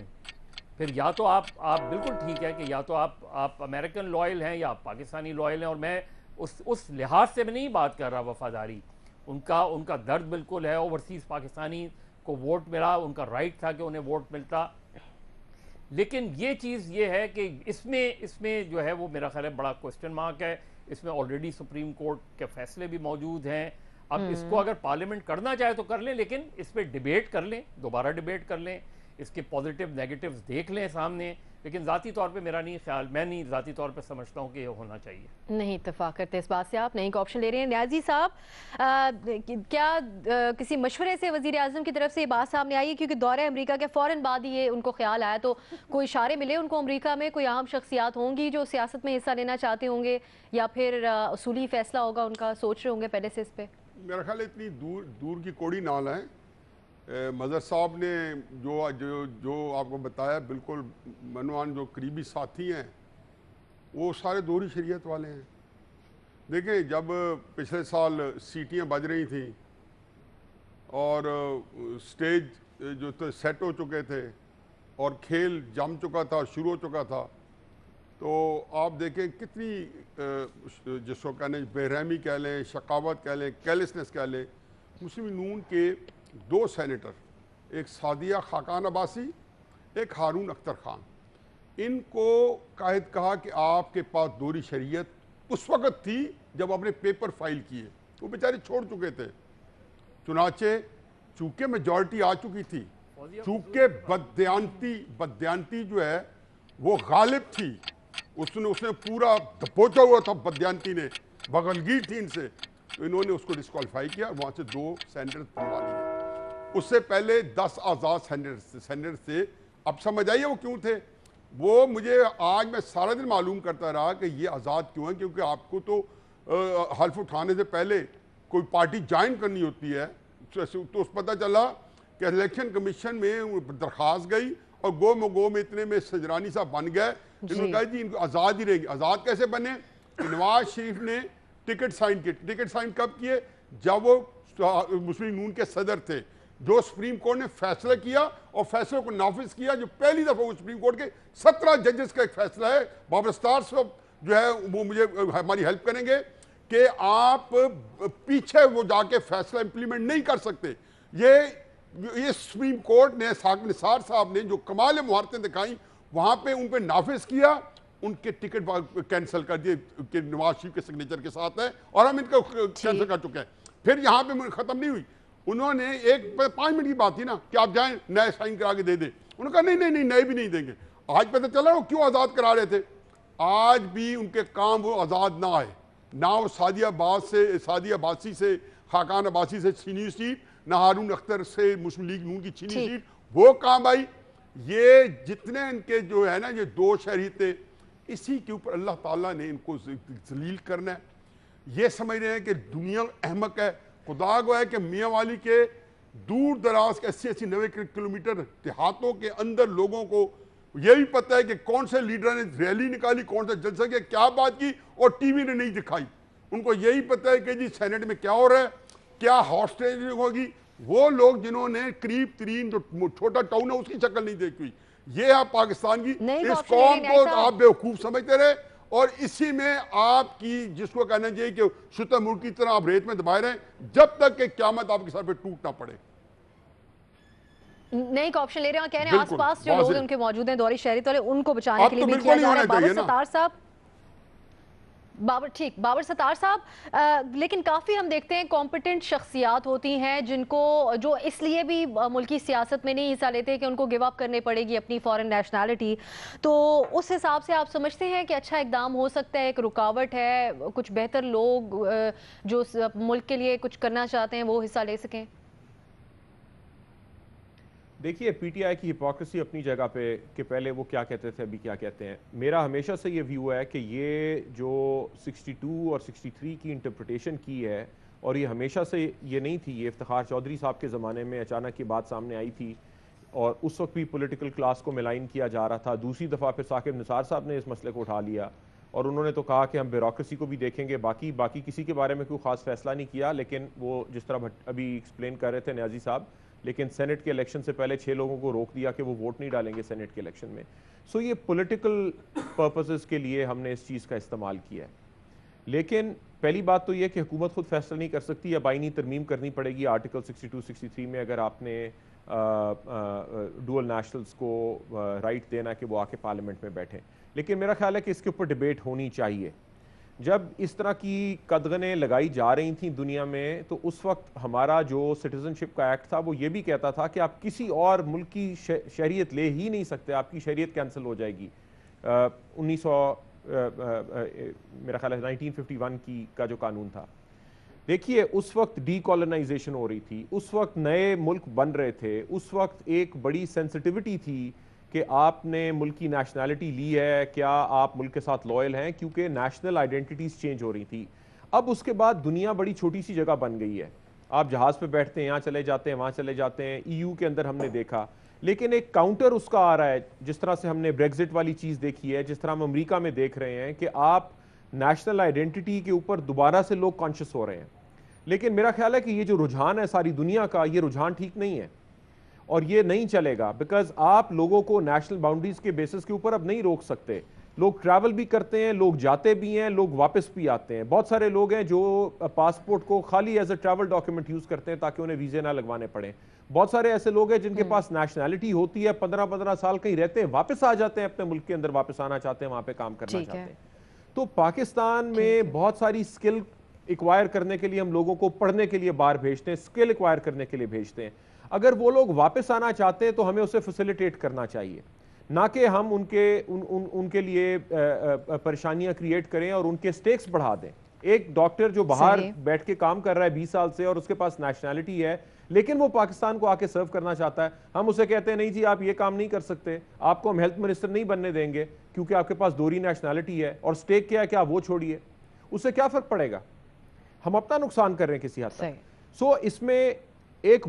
फिर या तो आप बिल्कुल ठीक है कि या तो आप अमेरिकन लॉयल हैं या आप पाकिस्तानी लॉयल हैं। और मैं उस लिहाज से मैं नहीं बात कर रहा वफादारी, उनका दर्द बिल्कुल है। ओवरसीज़ पाकिस्तानी को वोट मिला, उनका राइट था कि उन्हें वोट मिलता। लेकिन ये चीज़ ये है कि इसमें जो है वो मेरा ख्याल है बड़ा क्वेश्चन मार्क है। इसमें ऑलरेडी सुप्रीम कोर्ट के फैसले भी मौजूद हैं। अब इसको अगर पार्लियामेंट करना चाहे तो कर लें, लेकिन इस पर डिबेट कर लें, दोबारा डिबेट कर लें, इसके पॉजिटिव नेगेटिव्स देख लें सामने। लेकिन ज़ाती तौर पे मेरा नहीं ख्याल, मैं नहीं ज़ाती तौर पे समझता हूँ कि ये होना चाहिए। नहीं इत्तेफाक करते इस बात से। आप नहीं का ऑप्शन ले रहे हैं। न्याजी साहब, क्या किसी मशवरे से वज़ीर आज़म की तरफ से ये बात सामने आई है? क्योंकि दौरे अमेरिका के फ़ौरन बाद ही ये उनको ख्याल आया, तो कोई इशारे मिले उनको अमेरिका में? कोई अहम शख्सियात होंगी जो सियासत में हिस्सा लेना चाहते होंगे, या फिर उसूली फ़ैसला होगा उनका, सोच रहे होंगे पहले से इस पर? मेरा ख्याल है इतनी दूर की कोड़ी नाल है। मज़हर साहब ने जो आपको बताया, बिल्कुल मनवान जो करीबी साथी हैं वो सारे दोहरी शरीयत वाले हैं। देखें, जब पिछले साल सीटियां बज रही थी और स्टेज जो तो सेट हो चुके थे और खेल जम चुका था, शुरू हो चुका था, तो आप देखें कितनी जिसको कहने बेरहमी कह लें, शकावत कह लें, केयरलेसनेस कह लें। मुस्लिम नून के 2 सेनेटर, एक सादिया खाकान अब्बासी, एक हारून अख्तर खान, इनको कायद कहा कि आपके पास दोहरी शरीयत उस वक़्त थी जब आपने पेपर फाइल किए, वो बेचारे छोड़ चुके थे। चुनाचे चूँकि मेजॉरिटी आ चुकी थी, चूँकि बदयांती जो है वो गालिब थी, उसने पूरा दबोचा हुआ था, बदयांती ने बगलगीर थी इनसे, तो इन्होंने उसको डिस्क्वालीफाई किया, वहाँ से 2 सेनेटर बनवा लिए। उससे पहले 10 आज़ाद सेनेटर थे। अब समझ आइए वो क्यों थे। वो मुझे आज मैं सारा दिन मालूम करता रहा कि ये आज़ाद क्यों है, क्योंकि आपको तो हल्फ उठाने से पहले कोई पार्टी ज्वाइन करनी होती है। तो उस पता चला कि इलेक्शन कमीशन में दरख्वास्त गई और गो में इतने में सजरानी साहब बन गए। इन्होंने कहा जी इनको आज़ाद ही रहेंगे। आज़ाद कैसे बने? नवाज शरीफ ने टिकट साइन किए। टिकट साइन कब किए? जब वो मुस्लिम नून के सदर थे। जो सुप्रीम कोर्ट ने फैसला किया और फैसले को नाफिज किया, जो पहली दफा वो सुप्रीम कोर्ट के 17 जजेस का एक फैसला है। बाबरस्तार साहब जो है वो मुझे हमारी हेल्प करेंगे कि आप पीछे वो जाके फैसला इंप्लीमेंट नहीं कर सकते। ये सुप्रीम कोर्ट ने साकिब निसार साहब ने जो कमाल मुहारतें दिखाई, वहां पे उन पे नाफिज किया, उनके टिकट कैंसिल कर दिए कि नवाज शरीफ के सिग्नेचर के साथ है और हम इनको कैंसिल कर चुके हैं। फिर यहाँ पे खत्म नहीं हुई, उन्होंने 5 मिनट की बात थी ना कि आप जाएं नए साइन करा के दे दें। उन्होंने कहा नहीं नए भी नहीं देंगे। आज पता चला वो क्यों आज़ाद करा रहे थे। आज भी उनके काम वो आज़ाद ना आए, ना वो सादिया अब्बासी से खाकान अब्बासी से छीनी सीट, ना हारून अख्तर से मुस्लिम लीग नून की छीनी सीट, वो काम आई। ये जितने इनके जो है ना ये 2 शहरी थे, इसी के ऊपर अल्लाह ताला ने इनको जलील करना है। ये समझ रहे हैं कि दुनिया अहमक है। खुदा को है कि मियाँ वाली के दूर दराज के 80-90 किलोमीटर देहातों के अंदर लोगों को यही पता है कि कौन से लीडर ने रैली निकाली, कौन सा जलसा किया, क्या बात की और टीवी ने नहीं दिखाई। उनको यही पता है कि जी सेनेट में क्या हो रहा है, क्या हॉस्टेज होगी। वो लोग जिन्होंने करीब तरीन जो छोटा टाउन है उसकी शक्ल नहीं देखी हुई, ये आप पाकिस्तान की इस कौम को आप बेवकूफ समझते रहे और इसी में आपकी जिसको कहना चाहिए कि शुतुरमुर्ग की तरह आप रेत में दबाए रहे जब तक कि क़यामत आपके सर पे टूट ना पड़े। नई का ऑप्शन ले रहे हैं, कह रहे हैं आसपास जो लोग हैं, उनके मौजूद हैं दौरी शहरी तो उनको बचाने के लिए भी किया जा रहा है। बाबर सत्तार साहब, बाबर, ठीक, बाबर सत्तार साहब, लेकिन काफ़ी हम देखते हैं कॉम्पिटेंट शख्सियात होती हैं जिनको, जो इसलिए भी मुल्की सियासत में नहीं हिस्सा लेते कि उनको गिव अप करनी पड़ेगी अपनी फॉरेन नेशनैलिटी। तो उस हिसाब से आप समझते हैं कि अच्छा इकदाम हो सकता है, एक रुकावट है, कुछ बेहतर लोग जो मुल्क के लिए कुछ करना चाहते हैं वो हिस्सा ले सकें? देखिए, पीटीआई की हिपोक्रेसी अपनी जगह पे कि पहले वो क्या कहते थे अभी क्या कहते हैं। मेरा हमेशा से ये व्यू है कि ये जो 62 और 63 की इंटरप्रिटेशन की है, और ये हमेशा से ये नहीं थी, ये इफ्तिखार चौधरी साहब के ज़माने में अचानक ये बात सामने आई थी और उस वक्त भी पॉलिटिकल क्लास को मिलाइन किया जा रहा था। दूसरी दफ़ा फिर साकिब निसार साहब ने इस मसले को उठा लिया और उन्होंने तो कहा कि हम ब्यूरोक्रेसी को भी देखेंगे, बाकी किसी के बारे में कोई ख़ास फैसला नहीं किया। लेकिन वो जिस तरह अभी एक्सप्लेन कर रहे थे न्याजी साहब, लेकिन सेनेट के इलेक्शन से पहले 6 लोगों को रोक दिया कि वो वोट नहीं डालेंगे सेनेट के इलेक्शन में। सो ये पॉलिटिकल पर्पसेस के लिए हमने इस चीज़ का इस्तेमाल किया है। लेकिन पहली बात तो ये कि हुकूमत खुद फैसला नहीं कर सकती, अब आईनी तरमीम करनी पड़ेगी आर्टिकल 62-63 में, अगर आपने डुअल नेशनल्स को राइट देना कि वो आके पार्लियामेंट में बैठें। लेकिन मेरा ख्याल है कि इसके ऊपर डिबेट होनी चाहिए। जब इस तरह की कदगनें लगाई जा रही थी दुनिया में, तो उस वक्त हमारा जो सिटीजनशिप का एक्ट था वो ये भी कहता था कि आप किसी और मुल्क की शहरियत ले ही नहीं सकते, आपकी शहरियत कैंसिल हो जाएगी। 1900 मेरा ख्याल है 1951 का जो कानून था। देखिए, उस वक्त डीकॉलोनाइजेशन हो रही थी, उस वक्त नए मुल्क बन रहे थे, उस वक्त एक बड़ी सेंसिटिविटी थी कि आपने मुल्क की नेशनैलिटी ली है, क्या आप मुल्क के साथ लॉयल हैं, क्योंकि नेशनल आइडेंटिटीज़ चेंज हो रही थी। अब उसके बाद दुनिया बड़ी छोटी सी जगह बन गई है, आप जहाज़ पे बैठते हैं, यहाँ चले जाते हैं, वहाँ चले जाते हैं। EU के अंदर हमने देखा, लेकिन एक काउंटर उसका आ रहा है, जिस तरह से हमने ब्रेग्जिट वाली चीज़ देखी है, जिस तरह हम अमेरिका में देख रहे हैं कि आप नेशनल आइडेंटिटी के ऊपर दोबारा से लोग कॉन्शियस हो रहे हैं। लेकिन मेरा ख्याल है कि ये जो रुझान है सारी दुनिया का, ये रुझान ठीक नहीं है और ये नहीं चलेगा, बिकॉज आप लोगों को नेशनल बाउंड्रीज के बेसिस के ऊपर अब नहीं रोक सकते। लोग ट्रैवल भी करते हैं, लोग जाते भी हैं, लोग वापस भी आते हैं। बहुत सारे लोग हैं जो पासपोर्ट को खाली as a travel document use करते हैं ताकि उन्हें वीजे ना लगवाने पड़े। बहुत सारे ऐसे लोग हैं जिनके पास नेशनैलिटी होती है, 15-15 साल कहीं रहते हैं, वापस आ जाते हैं अपने मुल्क के अंदर, वापस आना चाहते हैं, वहां पे काम करना चाहते हैं। तो पाकिस्तान में बहुत सारी स्किल एक्वायर करने के लिए हम लोगों को पढ़ने के लिए बाहर भेजते हैं, स्किल एक्वायर करने के लिए भेजते हैं। अगर वो लोग वापस आना चाहते हैं तो हमें उसे फैसिलिटेट करना चाहिए, ना कि हम उनके लिए परेशानियां क्रिएट करें और उनके स्टेक्स बढ़ा दें। एक डॉक्टर जो बाहर बैठ के काम कर रहा है 20 साल से और उसके पास नेशनैलिटी है, लेकिन वो पाकिस्तान को आके सर्व करना चाहता है, हम उसे कहते हैं नहीं जी आप ये काम नहीं कर सकते, आपको हम हेल्थ मिनिस्टर नहीं बनने देंगे क्योंकि आपके पास दोहरी नेशनैलिटी है। और स्टेक क्या है कि आप वो छोड़िए, उससे क्या फर्क पड़ेगा? हम अपना नुकसान कर रहे हैं किसी हद तक। सो इसमें एक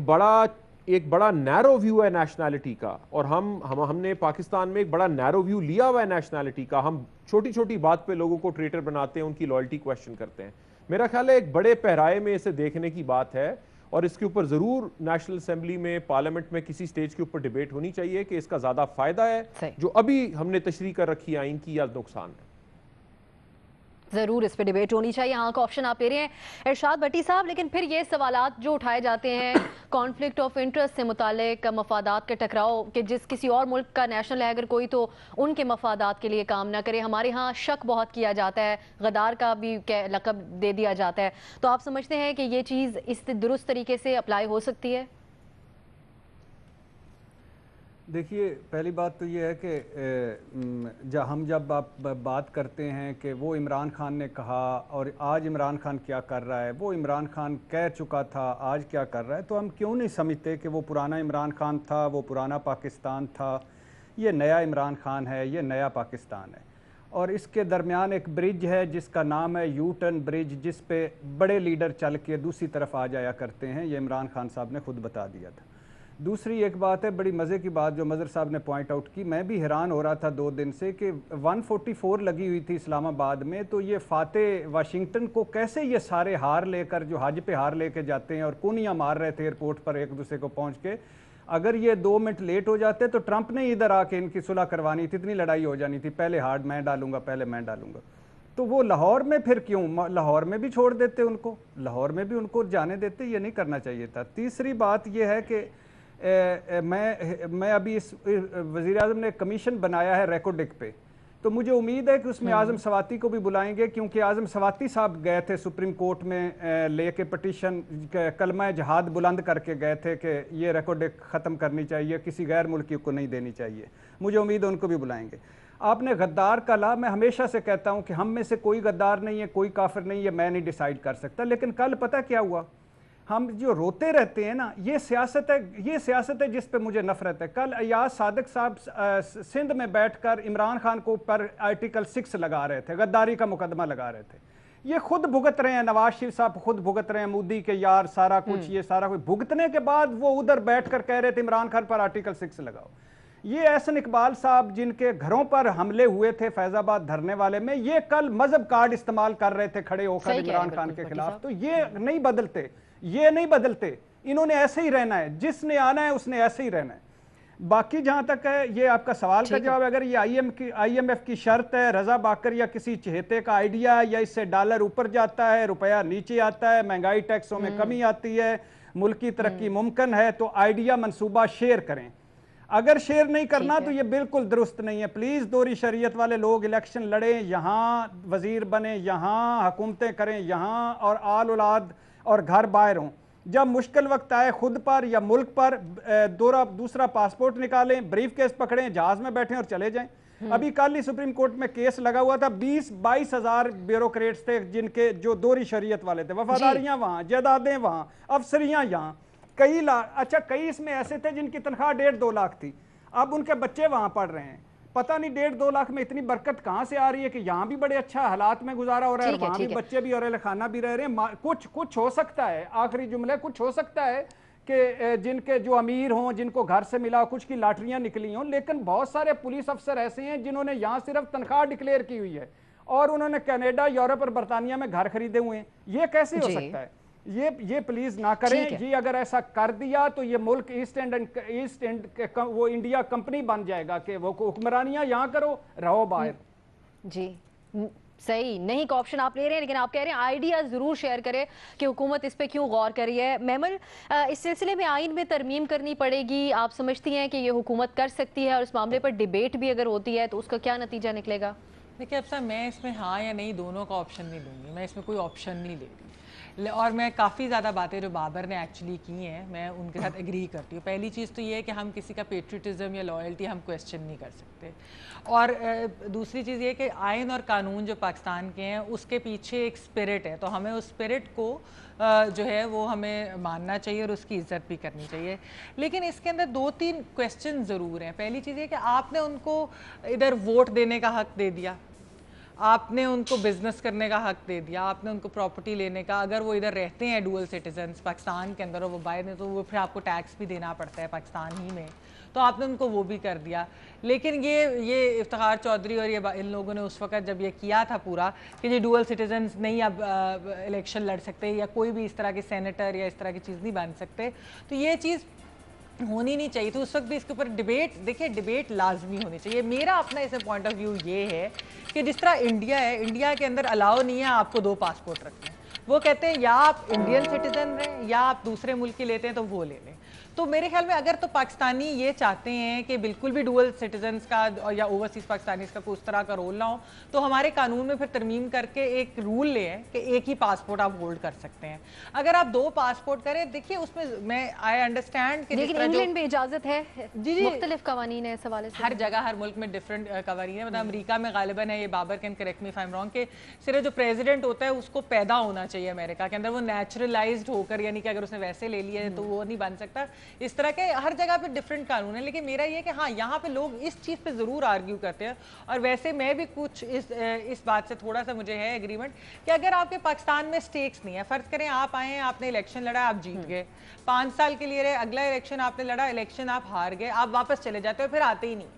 बड़ा नैरो व्यू है नेशनैलिटी का, और हमने पाकिस्तान में एक बड़ा नैरो व्यू लिया हुआ है नेशनैलिटी का। हम छोटी छोटी बात पे लोगों को ट्रेटर बनाते हैं, उनकी लॉयल्टी क्वेश्चन करते हैं। मेरा ख्याल है एक बड़े पहराए में इसे देखने की बात है और इसके ऊपर जरूर नेशनल असेंबली में, पार्लियामेंट में किसी स्टेज के ऊपर डिबेट होनी चाहिए कि इसका ज्यादा फायदा है जो अभी हमने तशरीह कर रखी है आइन की, या नुकसान है। ज़रूर इस पे डिबेट होनी चाहिए। हाँ का ऑप्शन आप ले रहे हैं इरशाद भट्टी साहब, लेकिन फिर ये सवालात जो उठाए जाते हैं कॉन्फ्लिक्ट ऑफ इंटरेस्ट से मुतालिक, मफादात के टकराव के, जिस किसी और मुल्क का नेशनल है अगर कोई तो उनके मफादात के लिए काम ना करे। हमारे यहाँ शक बहुत किया जाता है, गद्दार का भी लक़ब दे दिया जाता है। तो आप समझते हैं कि ये चीज़ इस दुरुस्त तरीके से अप्लाई हो सकती है? देखिए, पहली बात तो ये है कि जब आप बात करते हैं कि वो इमरान खान ने कहा और आज इमरान खान क्या कर रहा है, वो इमरान खान कह चुका था आज क्या कर रहा है, तो हम क्यों नहीं समझते कि वो पुराना इमरान खान था, वो पुराना पाकिस्तान था, ये नया इमरान खान है, ये नया पाकिस्तान है। और इसके दरमियान एक ब्रिज है जिसका नाम है यू टर्न ब्रिज, जिस पे बड़े लीडर चल के दूसरी तरफ आ जाया करते हैं, ये इमरान खान साहब ने खुद बता दिया था। दूसरी एक बात है, बड़ी मज़े की बात जो मज़र साहब ने पॉइंट आउट की, मैं भी हैरान हो रहा था 2 दिन से कि 144 लगी हुई थी इस्लामाबाद में, तो ये फातेह वाशिंगटन को कैसे ये सारे हार लेकर, जो हज पे हार लेके जाते हैं और कूनियाँ मार रहे थे एयरपोर्ट पर एक दूसरे को पहुँच के, अगर ये 2 मिनट लेट हो जाते तो ट्रंप ने इधर आके इनकी सुलह करवानी थी, इतनी लड़ाई हो जानी थी, पहले हार्ड मैं डालूंगा, पहले मैं डालूंगा। तो वो लाहौर में फिर क्यों, लाहौर में भी छोड़ देते उनको, लाहौर में भी उनको जाने देते, ये नहीं करना चाहिए था। तीसरी बात ये है कि मैं अभी इस वज़ीर आज़म ने कमीशन बनाया है रेकोडिक पे, तो मुझे उम्मीद है कि उसमें आज़म सवाती को भी बुलाएंगे, क्योंकि आज़म सवाती साहब गए थे सुप्रीम कोर्ट में लेके पटिशन कलमा जहाद बुलंद करके गए थे कि ये रिकॉर्ड ख़त्म करनी चाहिए, किसी गैर मुल्की को नहीं देनी चाहिए। मुझे उम्मीद है उनको भी बुलाएंगे। आपने गद्दार का ला, मैं हमेशा से कहता हूँ कि हम में से कोई गद्दार नहीं है, कोई काफिर नहीं है, मैं नहीं डिसाइड कर सकता। लेकिन कल पता क्या हुआ, हम जो रोते रहते हैं ना, ये सियासत है जिस पे मुझे नफरत है। कल अयाज सादिक साहब सिंध में बैठकर इमरान खान को ऊपर आर्टिकल 6 लगा रहे थे, गद्दारी का मुकदमा लगा रहे थे। ये खुद भुगत रहे हैं, नवाज शरीफ साहब खुद भुगत रहे हैं, मोदी के यार सारा कुछ, ये सारा कुछ भुगतने के बाद वो उधर बैठकर कह रहे थे इमरान खान पर आर्टिकल 6 लगाओ। ये एहसन इकबाल साहब जिनके घरों पर हमले हुए थे फैजाबाद धरने वाले में, ये कल मजहब कार्ड इस्तेमाल कर रहे थे खड़े होकर इमरान खान के खिलाफ। तो ये नहीं बदलते, ये नहीं बदलते, इन्होंने ऐसे ही रहना है, जिसने आना है उसने ऐसे ही रहना है। बाकी जहां तक है ये आपका सवाल का जवाब, अगर ये IMF की शर्त है, रजा बाकर या किसी चहेते का आइडिया, या इससे डॉलर ऊपर जाता है, रुपया नीचे आता है, महंगाई टैक्सों में कमी आती है, मुल्क की तरक्की मुमकिन है, तो आइडिया मनसूबा शेयर करें। अगर शेयर नहीं करना तो ये बिल्कुल दुरुस्त नहीं है। प्लीज दोहरी शरीयत वाले लोग इलेक्शन लड़ें, यहाँ वजीर बने, यहाँ हुकूमतें करें, यहाँ और आल औलाद और घर बाहर हों। जब मुश्किल वक्त आए खुद पर या मुल्क पर दूसरा पासपोर्ट निकालें, ब्रीफ केस पकड़ें, जहाज में बैठें और चले जाएं। अभी कल ही सुप्रीम कोर्ट में केस लगा हुआ था, 20-22 हजार ब्यूरोक्रेट्स थे जिनके जो दोहरी शरीयत वाले थे, वफादारियां वहां, जायदादें वहां, अफसरियां यहाँ, कई लाख, अच्छा कई इसमें ऐसे थे जिनकी तनख्वाह 1.5-2 लाख थी। अब उनके बच्चे वहां पढ़ रहे हैं, पता नहीं 1.5-2 लाख में इतनी बरकत कहां से आ रही है कि यहाँ भी बड़े अच्छा हालात में गुजारा हो रहा है, वहां भी बच्चे भी और खाना भी रह रहे हैं। कुछ हो सकता है, आखिरी जुमला, कुछ हो सकता है कि जिनके जो अमीर हों, जिनको घर से मिला, कुछ की लॉटरियां निकली हों, लेकिन बहुत सारे पुलिस अफसर ऐसे हैं जिन्होंने यहाँ सिर्फ तनख्वाह डिक्लेयर की हुई है और उन्होंने कनाडा, यूरोप और बरतानिया में घर खरीदे हुए हैं। ये कैसे हो सकता है? ये प्लीज ना करें। ये अगर ऐसा कर दिया तो ये मुल्क ईस्ट एंड वो इंडिया कंपनी बन जाएगा कि वो हुक्मरानियां यहाँ करो, रहो बाहर। जी सही नहीं का ऑप्शन आप ले रहे हैं, लेकिन आप कह रहे हैं आइडिया जरूर शेयर करें कि हुकूमत इस पे क्यों गौर कर रही है। मेमल, इस सिलसिले में आइन में तरमीम करनी पड़ेगी, आप समझती हैं कि ये हुकूमत कर सकती है? और इस मामले पर डिबेट भी अगर होती है तो उसका क्या नतीजा निकलेगा? देखिए, अब साहब मैं इसमें हाँ या नहीं दोनों का ऑप्शन नहीं दूंगी, मैं इसमें कोई ऑप्शन नहीं ले रही। और मैं काफ़ी ज़्यादा बातें जो बाबर ने एक्चुअली की हैं मैं उनके साथ एग्री करती हूँ। पहली चीज़ तो ये है कि हम किसी का पेट्रियटिज़म या लॉयल्टी हम क्वेश्चन नहीं कर सकते, और दूसरी चीज़ ये कि आइन और कानून जो पाकिस्तान के हैं उसके पीछे एक स्पिरिट है, तो हमें उस स्पिरिट को जो है वो हमें मानना चाहिए और उसकी इज्जत भी करनी चाहिए। लेकिन इसके अंदर 2-3 क्वेश्चन ज़रूर हैं। पहली चीज़ ये कि आपने उनको इधर वोट देने का हक दे दिया, आपने उनको बिजनेस करने का हक दे दिया, आपने उनको प्रॉपर्टी लेने का, अगर वो इधर रहते हैं डुअल सिटीजन्स पाकिस्तान के अंदर और वो बाहर में, तो वो फिर आपको टैक्स भी देना पड़ता है पाकिस्तान ही में, तो आपने उनको वो भी कर दिया। लेकिन ये इफ्तिखार चौधरी और ये इन लोगों ने उस वक्त जब ये किया था पूरा कि ये डुअल सिटीजन्स नहीं अब इलेक्शन लड़ सकते या कोई भी इस तरह के सेनेटर या इस तरह की चीज़ नहीं बन सकते, तो ये चीज़ होनी नहीं चाहिए। तो उस वक्त भी इसके ऊपर डिबेट, देखिए डिबेट लाजमी होनी चाहिए। मेरा अपना इसमें पॉइंट ऑफ व्यू ये है कि जिस तरह इंडिया है, इंडिया के अंदर अलाउ नहीं है आपको 2 पासपोर्ट रखने। वो कहते हैं या आप इंडियन सिटीजन रहें या आप दूसरे मुल्क के लेते हैं तो वो ले लें। तो मेरे ख्याल में अगर तो पाकिस्तानी ये चाहते हैं कि बिल्कुल भी डुअल सिटीजन्स का या ओवरसीज पाकिस्तानीज का कोई उस तरह का रोल ना हो, तो हमारे कानून में फिर तरमीम करके एक रूल ले आए कि एक ही पासपोर्ट आप होल्ड कर सकते हैं। अगर आप 2 पासपोर्ट करें, देखिए उसमें मैं आई अंडरस्टैंड कि लेकिन इंग्लैंड में इजाजत है, जी मुख्तलिफ कवानीन है इस हवाले से, हर जगह हर मुल्क में डिफरेंट कवानीन है। मतलब अमेरिका में गालिबन है, ये Babar can correct me if I am wrong, कि सिर्फ जो प्रेसिडेंट होता है उसको पैदा होना चाहिए अमेरिका के अंदर, वो नेचुरलाइज्ड होकर, यानी कि अगर उसने वैसे ले लिया है तो वो नहीं बन सकता। इस तरह के हर जगह पे डिफरेंट कानून है। लेकिन मेरा ये कि हाँ, यहाँ पे लोग इस चीज़ पे ज़रूर आर्ग्यू करते हैं, और वैसे मैं भी कुछ इस बात से थोड़ा सा मुझे है एग्रीमेंट कि अगर आपके पाकिस्तान में स्टेक्स नहीं है, फ़र्ज़ करें आप आए हैं, आपने इलेक्शन लड़ा, आप जीत गए, 5 साल के लिए रहे, अगला इलेक्शन आपने लड़ा, इलेक्शन आप हार गए, आप वापस चले जाते हो, फिर आते ही नहीं,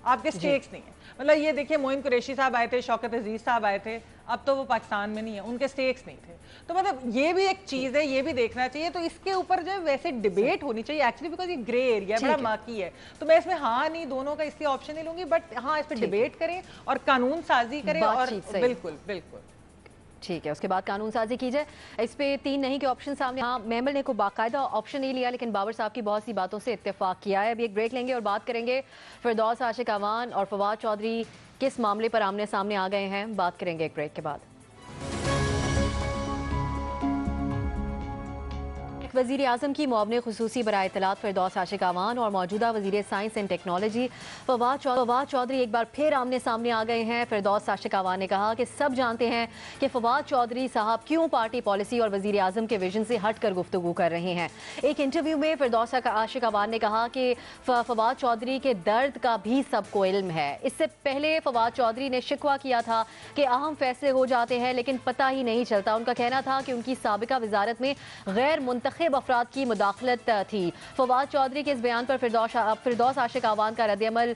आपके स्टेक्स नहीं है। मतलब ये देखिए, मोइन कुरैशी साहब आए थे, शौकत अजीज साहब आए थे, अब तो वो पाकिस्तान में नहीं है, उनके स्टेक्स नहीं थे। तो मतलब ये भी एक चीज़ है, ये भी देखना चाहिए। तो इसके ऊपर जो है वैसे डिबेट होनी चाहिए एक्चुअली, बिकॉज ये ग्रे एरिया है, बड़ा माकी है। तो मैं इसमें हाँ नहीं दोनों का इसलिए ऑप्शन नहीं लूंगी, बट हाँ इस पर डिबेट करें और कानून साजी करें, और बिल्कुल बिल्कुल ठीक है, उसके बाद कानून साजी की जाए। इस पे 3 नहीं के ऑप्शन सामने, हाँ मेमल ने को बाकायदा ऑप्शन नहीं लिया, लेकिन बाबर साहब की बहुत सी बातों से इत्तेफाक किया है। अभी एक ब्रेक लेंगे और बात करेंगे फिरदौस आशिक अवान और फवाद चौधरी किस मामले पर आमने सामने आ गए हैं, बात करेंगे एक ब्रेक के बाद। वज़ीर आज़म की मुआवने खुसूसी बराए इत्तलात फिरदौस आशिक अवान और मौजूदा वज़ीर science and technology Fawad Chaudhry एक बार फिर आमने सामने आ गए हैं। फिरदौस आशिक अवान ने कहा कि सब जानते हैं कि फवाद चौधरी साहब क्यों पार्टी पॉलिसी और वज़ीर आज़म के विजन से हट कर गुफ्तगू कर रहे हैं। एक इंटरव्यू में फिरदौस आशिक अवान ने कहा कि फवाद चौधरी के दर्द का भी सबको इल्म है। इससे पहले फवाद चौधरी ने शिकवा किया था कि अहम फैसले हो जाते हैं लेकिन पता ही नहीं चलता। उनका कहना था कि उनकी साबिका वजारत में गैर मुंतखब अफराद की मुदाखलत थी। फवाद चौधरी के इस बयान पर फिरदौस आशिक अवान का रद्द-ए-अमल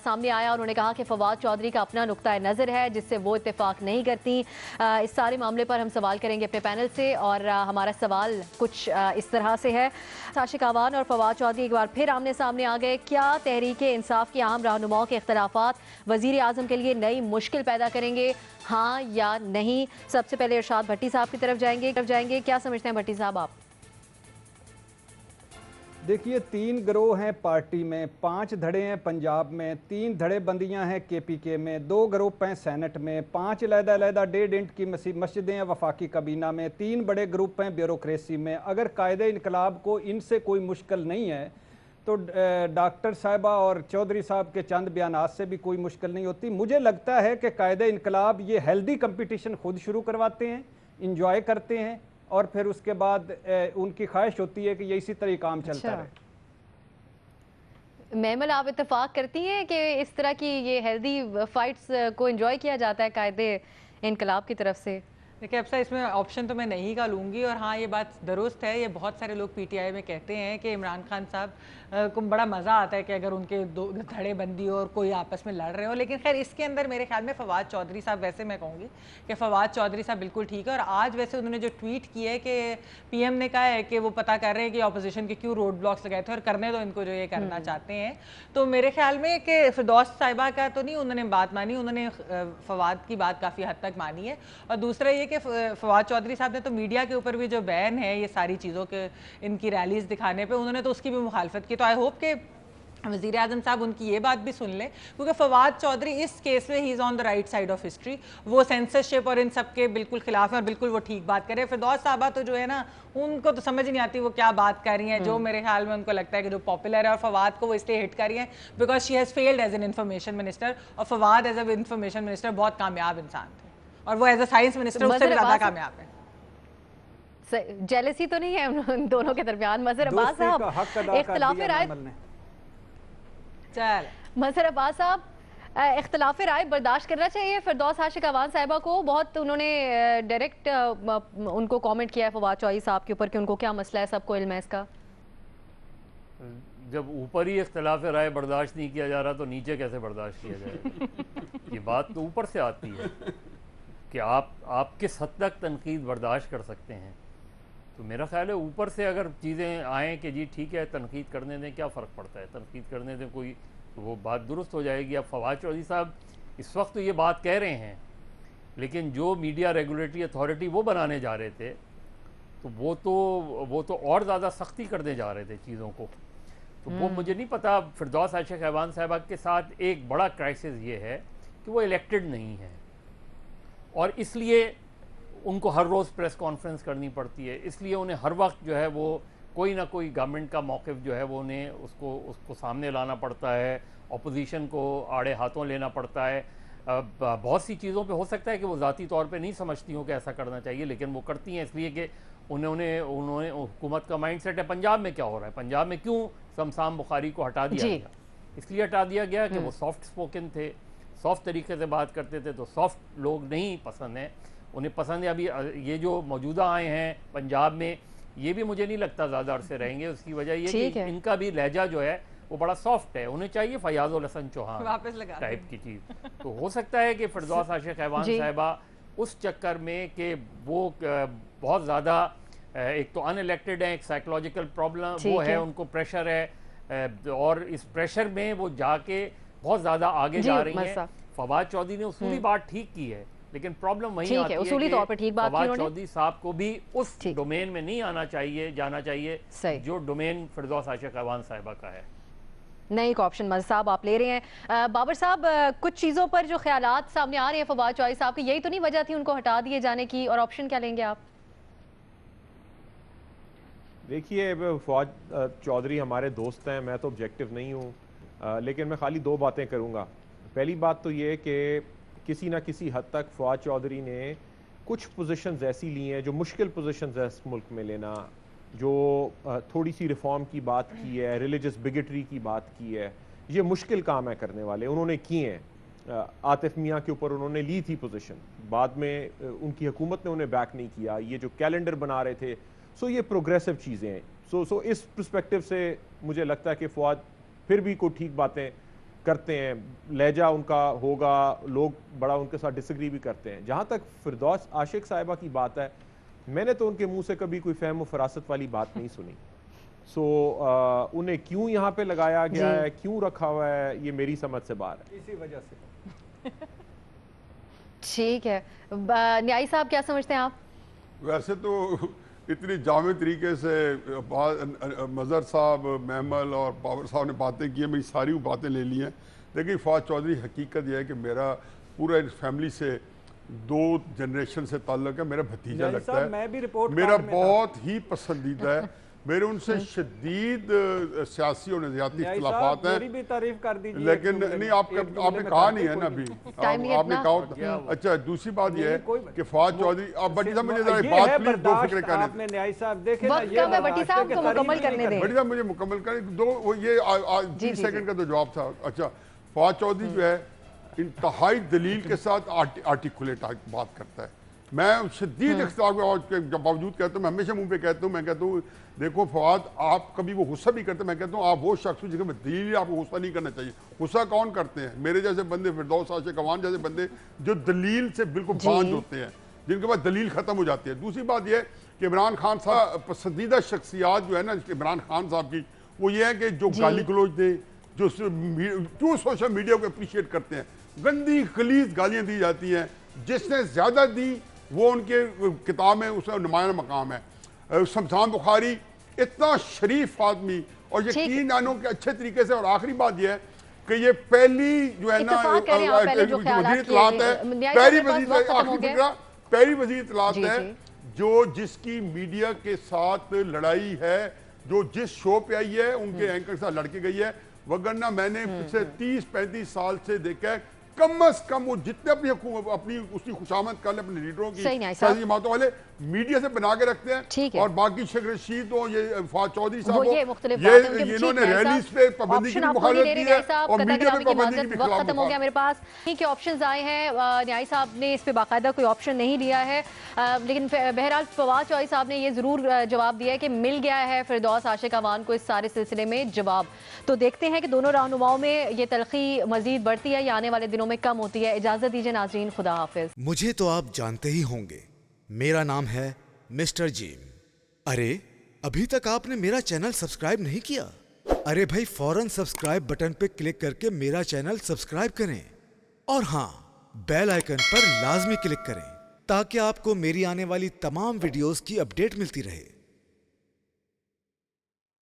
सामने आया। उन्होंने कहा कि फवाद चौधरी का अपना नुक्ता नज़र है जिससे वो इत्तेफाक नहीं करती। इस सारे मामले पर हम सवाल करेंगे अपने पैनल से और हमारा सवाल कुछ इस तरह से है। आशिक अवान और फवाद चौधरी एक बार फिर आमने सामने आ गए। क्या तहरीक इंसाफ की अहम रहनुमाओं के इख्तलाफात वज़ीर आज़म के लिए नई मुश्किल पैदा करेंगे, हाँ या नहीं? सबसे पहले इरशाद भट्टी साहब की तरफ जाएंगे। क्या समझते हैं भट्टी साहब आप? देखिए, 3 गिरोह हैं पार्टी में, 5 धड़े हैं पंजाब में, 3 धड़ेबंदियां हैं KPK में, 2 ग्रुप हैं सेनेट में, 5 अलहदा 1.5 इंच की मस्जिदें हैं वफाकी कबीना में, 3 बड़े ग्रुप हैं ब्यूरोक्रेसी में। अगर कायदे इनकलाब को इनसे कोई मुश्किल नहीं है तो डॉक्टर साहिबा और चौधरी साहब के चंद बयानात से भी कोई मुश्किल नहीं होती। मुझे लगता है कि कायदे इनकलाब ये हेल्दी कंपटीशन खुद शुरू करवाते हैं, इंजॉय करते हैं और फिर उसके बाद उनकी ख्वाहिश होती है कि ये इसी तरह काम चलता रहे। मेमल, आप इत्तेफाक करती हैं कि इस तरह की ये हेल्दी फाइट्स को एंजॉय किया जाता है कायदे इनकलाब की तरफ से? देखिए अब इसमें ऑप्शन तो मैं नहीं का लूँगी और हाँ ये बात दुरुस्त है। ये बहुत सारे लोग PTI में कहते हैं कि इमरान खान साहब को बड़ा मज़ा आता है कि अगर उनके दो धड़ेबंदी और कोई आपस में लड़ रहे हो। लेकिन खैर इसके अंदर मेरे ख्याल में फवाद चौधरी साहब, वैसे मैं कहूँगी कि फवाद चौधरी साहब बिल्कुल ठीक है। और आज वैसे उन्होंने जो ट्वीट किया है कि PM ने कहा है कि वो पता कर रहे हैं कि अपोजिशन के क्यों रोड ब्लॉक्स लगाए थे और करने दो इनको जो ये करना चाहते हैं। तो मेरे ख्याल में कि फिरदौस साहिबा का तो नहीं उन्होंने बात मानी, उन्होंने फवाद की बात काफ़ी हद तक मानी है। और दूसरा ये कि फवाद चौधरी साहब ने तो मीडिया के ऊपर भी जो बैन है ये सारी चीज़ों के इनकी रैलीज दिखाने पे, उन्होंने तो उसकी भी मुखालफत की। तो आई होप कि वज़ीर आज़म साहब उनकी ये बात भी सुन लें, क्योंकि फवाद चौधरी इस केस में he is on the right side of history. वो सेंसरशिप और इन सब के बिल्कुल खिलाफ है और बिल्कुल वो ठीक बात करे। फिरदौस साहबा तो जो है ना, उनको तो समझ नहीं आती वो क्या बात कर रही हैं। जो मेरे ख्याल में उनको लगता है कि जो पॉपुलर है, और फवाद को वो इसलिए हिट कर रही है because she has failed as an information minister. और Fawad as a information minister बहुत कामयाब इंसान थे और वो एज ए साइंस मिनिस्टर उससे भी ज़्यादा कामयाब है। जेलसी तो नहीं है उन दोनों के दरमियान? मज़हर अब्बास साहब, इख्तिलाफ राय, मज़हर अब्बास साहब, इख्तिलाफ राय बर्दाश्त करना चाहिए फिरदौस आशिक अवान साहिबा को? बहुत उन्होंने डायरेक्ट उनको कमेंट किया है फवाद चौधरी साहब के ऊपर कि उनको क्या मसला है, सबको इल्म है इसका। जब ऊपर ही इख्तिलाफ राय बर्दाश्त नहीं किया जा रहा तो नीचे कैसे बर्दाश्त किया जाएगा? ये बात तो ऊपर से आती है कि आप किस हद तक तनकीद बर्दाश्त कर सकते हैं। तो मेरा ख्याल है ऊपर से अगर चीज़ें आएँ कि जी ठीक है तनकीद करने दें, क्या फ़र्क पड़ता है, तनकीद करने दें, कोई तो वो बात दुरुस्त हो जाएगी। अब फवाद चौधरी साहब इस वक्त तो ये बात कह रहे हैं, लेकिन जो मीडिया रेगुलेटरी अथॉरिटी वो बनाने जा रहे थे तो वो तो और ज़्यादा सख्ती करने जा रहे थे चीज़ों को। तो वो मुझे नहीं पता। फिरदौस आशिक अवान साहिबा के साथ एक बड़ा क्राइसिस ये है कि वो इलेक्टेड नहीं है और इसलिए उनको हर रोज़ प्रेस कॉन्फ्रेंस करनी पड़ती है, इसलिए उन्हें हर वक्त जो है वो कोई ना कोई गवर्नमेंट का मौक़िफ़ जो है वो उन्हें उसको सामने लाना पड़ता है, अपोजिशन को आड़े हाथों लेना पड़ता है। बहुत सी चीज़ों पे हो सकता है कि वो ज़ाती तौर पे नहीं समझती हों कि ऐसा करना चाहिए, लेकिन वो करती हैं इसलिए कि उन्होंने हुकूमत का माइंड सेट है। पंजाब में क्या हो रहा है, पंजाब में क्यों शमशान बुखारी को हटा दिया गया? इसलिए हटा दिया गया कि वो सॉफ्ट स्पोकन थे, सॉफ्ट तरीके से बात करते थे, तो सॉफ्ट लोग नहीं पसंद हैं, उन्हें पसंद है। अभी ये जो मौजूदा आए हैं पंजाब में, ये भी मुझे नहीं लगता ज़्यादा अरसे रहेंगे। उसकी वजह ये कि इनका भी लहजा जो है वो बड़ा सॉफ्ट है, उन्हें चाहिए फयाज़ुल हसन चौहान टाइप की चीज़। तो हो सकता है कि फिरदौस आशिक अवान साहिबा उस चक्कर में कि वो बहुत ज़्यादा एक तो अनइलेक्टेड है, एक साइकोलॉजिकल प्रॉब्लम वो है, उनको प्रेशर है और इस प्रेशर में वो जाके बहुत ज़्यादा आगे जा रही हैं। फवाद चौधरी ने उसूली बात ठीक की है, लेकिन प्रॉब्लम वहीं आती है उसूली तौर पर ठीक बात की फवाद चौधरी साहब को भी उस डोमेन में नहीं जाना चाहिए जो डोमेन फिरदौस आशिक अवान साहिबा का है। नई एक ऑप्शन मज़ साहब आप ले रहे हैं। बाबर साहब, कुछ चीज़ों पर जो ख्यालात सामने आ रहे हैं फवाद चौधरी साहब की, यही तो नहीं वजह थी उनको हटा दिए जाने की, और ऑप्शन क्या लेंगे आप? देखिए, फवाद चौधरी हमारे दोस्त हैं, मैं तो ऑब्जेक्टिव नहीं हूँ, लेकिन मैं खाली दो बातें करूँगा। पहली बात तो ये कि किसी ना किसी हद तक फवाद चौधरी ने कुछ पोजीशंस ऐसी ली हैं जो मुश्किल पोजीशंस है इस मुल्क में लेना, जो थोड़ी सी रिफॉर्म की बात की है, रिलीजियस बिगेटरी की बात की है, ये मुश्किल काम है करने वाले, उन्होंने किए हैं। आतिफ मियाँ के ऊपर उन्होंने ली थी पोजीशन, बाद में उनकी हुकूमत ने उन्हें बैक नहीं किया, ये जो कैलेंडर बना रहे थे, सो ये प्रोग्रेसिव चीज़ें हैं। सो इस पर्सपेक्टिव से मुझे लगता है कि फवाद फिर भी कोई ठीक बातें करते हैं, लहजा उनका होगा, लोग बड़ा उनके साथ डिसएग्री भी करते हैं। जहाँ तक फिरदौस आशिक साहिबा की बात है, मैंने तो उनके मुंह से कभी कोई फहम व फरासत वाली बात नहीं सुनी। उन्हें क्यों यहाँ पे लगाया गया है, क्यों रखा हुआ है, ये मेरी समझ से बाहर है। इसी वजह से ठीक है, न्यायी साहब क्या समझते हैं आप? वैसे तो इतनी जामे तरीके से मज़हर साहब, महमल और बाबर साहब ने बातें की हैं, मेरी सारी वो बातें ले ली हैं। लेकिन फवाद चौधरी, हकीकत यह है कि मेरा पूरा फैमिली से 2 जनरेशन से ताल्लुक़ है, मेरा भतीजा लगता है, मैं भी रिपोर्ट मेरा बहुत ही पसंदीदा है, मेरे उनसे शदीद सियासी और नज़रियाती इख्तिलाफात हैं। मेरी भी तारीफ कर दीजिए, लेकिन नहीं, आपने कहा नहीं है ना अभी, आपने कहा। अच्छा, दूसरी बात यह है कि फवाद चौधरी, आप बटी साहब मुझे जरा बात प्लीज 2 फिक्र करने, आपने न्यायी साहब देखे ना, ये बटी साहब को मुकम्मल करने दें। बटी साहब मुझे मुकम्मल करें, 2 ये 30 सेकंड का तो जवाब था। अच्छा, फवाद चौधरी जो है इंतहाई दलील के साथ आर्टिकुलेट बात करता है। मैं शदीद इख्तिलाफ के बावजूद कहता हूँ, मैं हमेशा मुंह पे कहता हूँ, मैं कहता हूँ देखो फवाद, आप कभी वो गुस्सा भी करते हैं, मैं कहता हूँ आप वो शख्स हो जिसमें दलील, आपको गुस्सा नहीं करना चाहिए। गुस्सा कौन करते हैं? मेरे जैसे बंदे, फिरदौस आशिक अवान जैसे बंदे, जो दलील से बिल्कुल बांझ होते हैं, जिनके पास दलील खत्म हो जाती है। दूसरी बात यह कि इमरान खान साहब पसंदीदा शख्सियात जो है ना इमरान खान साहब की, वो ये है कि जो गाली गलौज दे, जो क्यों सोशल मीडिया को अप्रिशिएट करते हैं, गंदी खलीज गालियाँ दी जाती हैं, जिसने ज़्यादा दी वो उनके किताब में उसका नुमाया मकाम है। शमशान बुखारी इतना शरीफ आदमी और यकीन आनो के अच्छे तरीके से। और आखिरी बात यह है कि ये पहली जो है ना वज़ीर इत्तलात है, पहली वज़ीर इत्तलात है जो जिसकी मीडिया के साथ लड़ाई है, जो जिस शो पे आई है उनके एंकर के साथ लड़के गई है। वगरना मैंने पिछले 30-35 साल से देखा है, कम अज कम वो जितने अपनी उसकी खुशामद कर ले अपने लीडरों की सियासी जमातों वाले मीडिया से बना के रखते हैं। और बाकी शेख रशीद हो, ये फवाद चौधरी साहब, ये इन्होंने रैलीज पे पाबंदी की मुखालफत की है और मीडिया पे पाबंदी की खिलाफ। खत्म हो गया मेरे पास के ऑप्शंस आए हैं, न्यायी साहब ने इस पे बाकायदा कोई ऑप्शन नहीं दिया है, लेकिन बहरहाल फवाद चौधरी साहब ने ये जरूर जवाब दिया है कि मिल गया है फिरदौस आशिक अवान को इस सारे सिलसिले में जवाब। तो देखते हैं कि दोनों रहनुमाओं में ये तलखी मजीद बढ़ती है या आने वाले दिनों में कम होती है। इजाजत दीजिए नाज़रीन, खुदा हाफिज। मुझे तो आप जानते ही होंगे, मेरा नाम है मिस्टर जीम। अरे अभी तक आपने मेरा चैनल सब्सक्राइब नहीं किया? अरे भाई फौरन सब्सक्राइब बटन पे क्लिक करके मेरा चैनल सब्सक्राइब करें और हाँ, बेल आइकन पर लाजमी क्लिक करें ताकि आपको मेरी आने वाली तमाम वीडियोस की अपडेट मिलती रहे।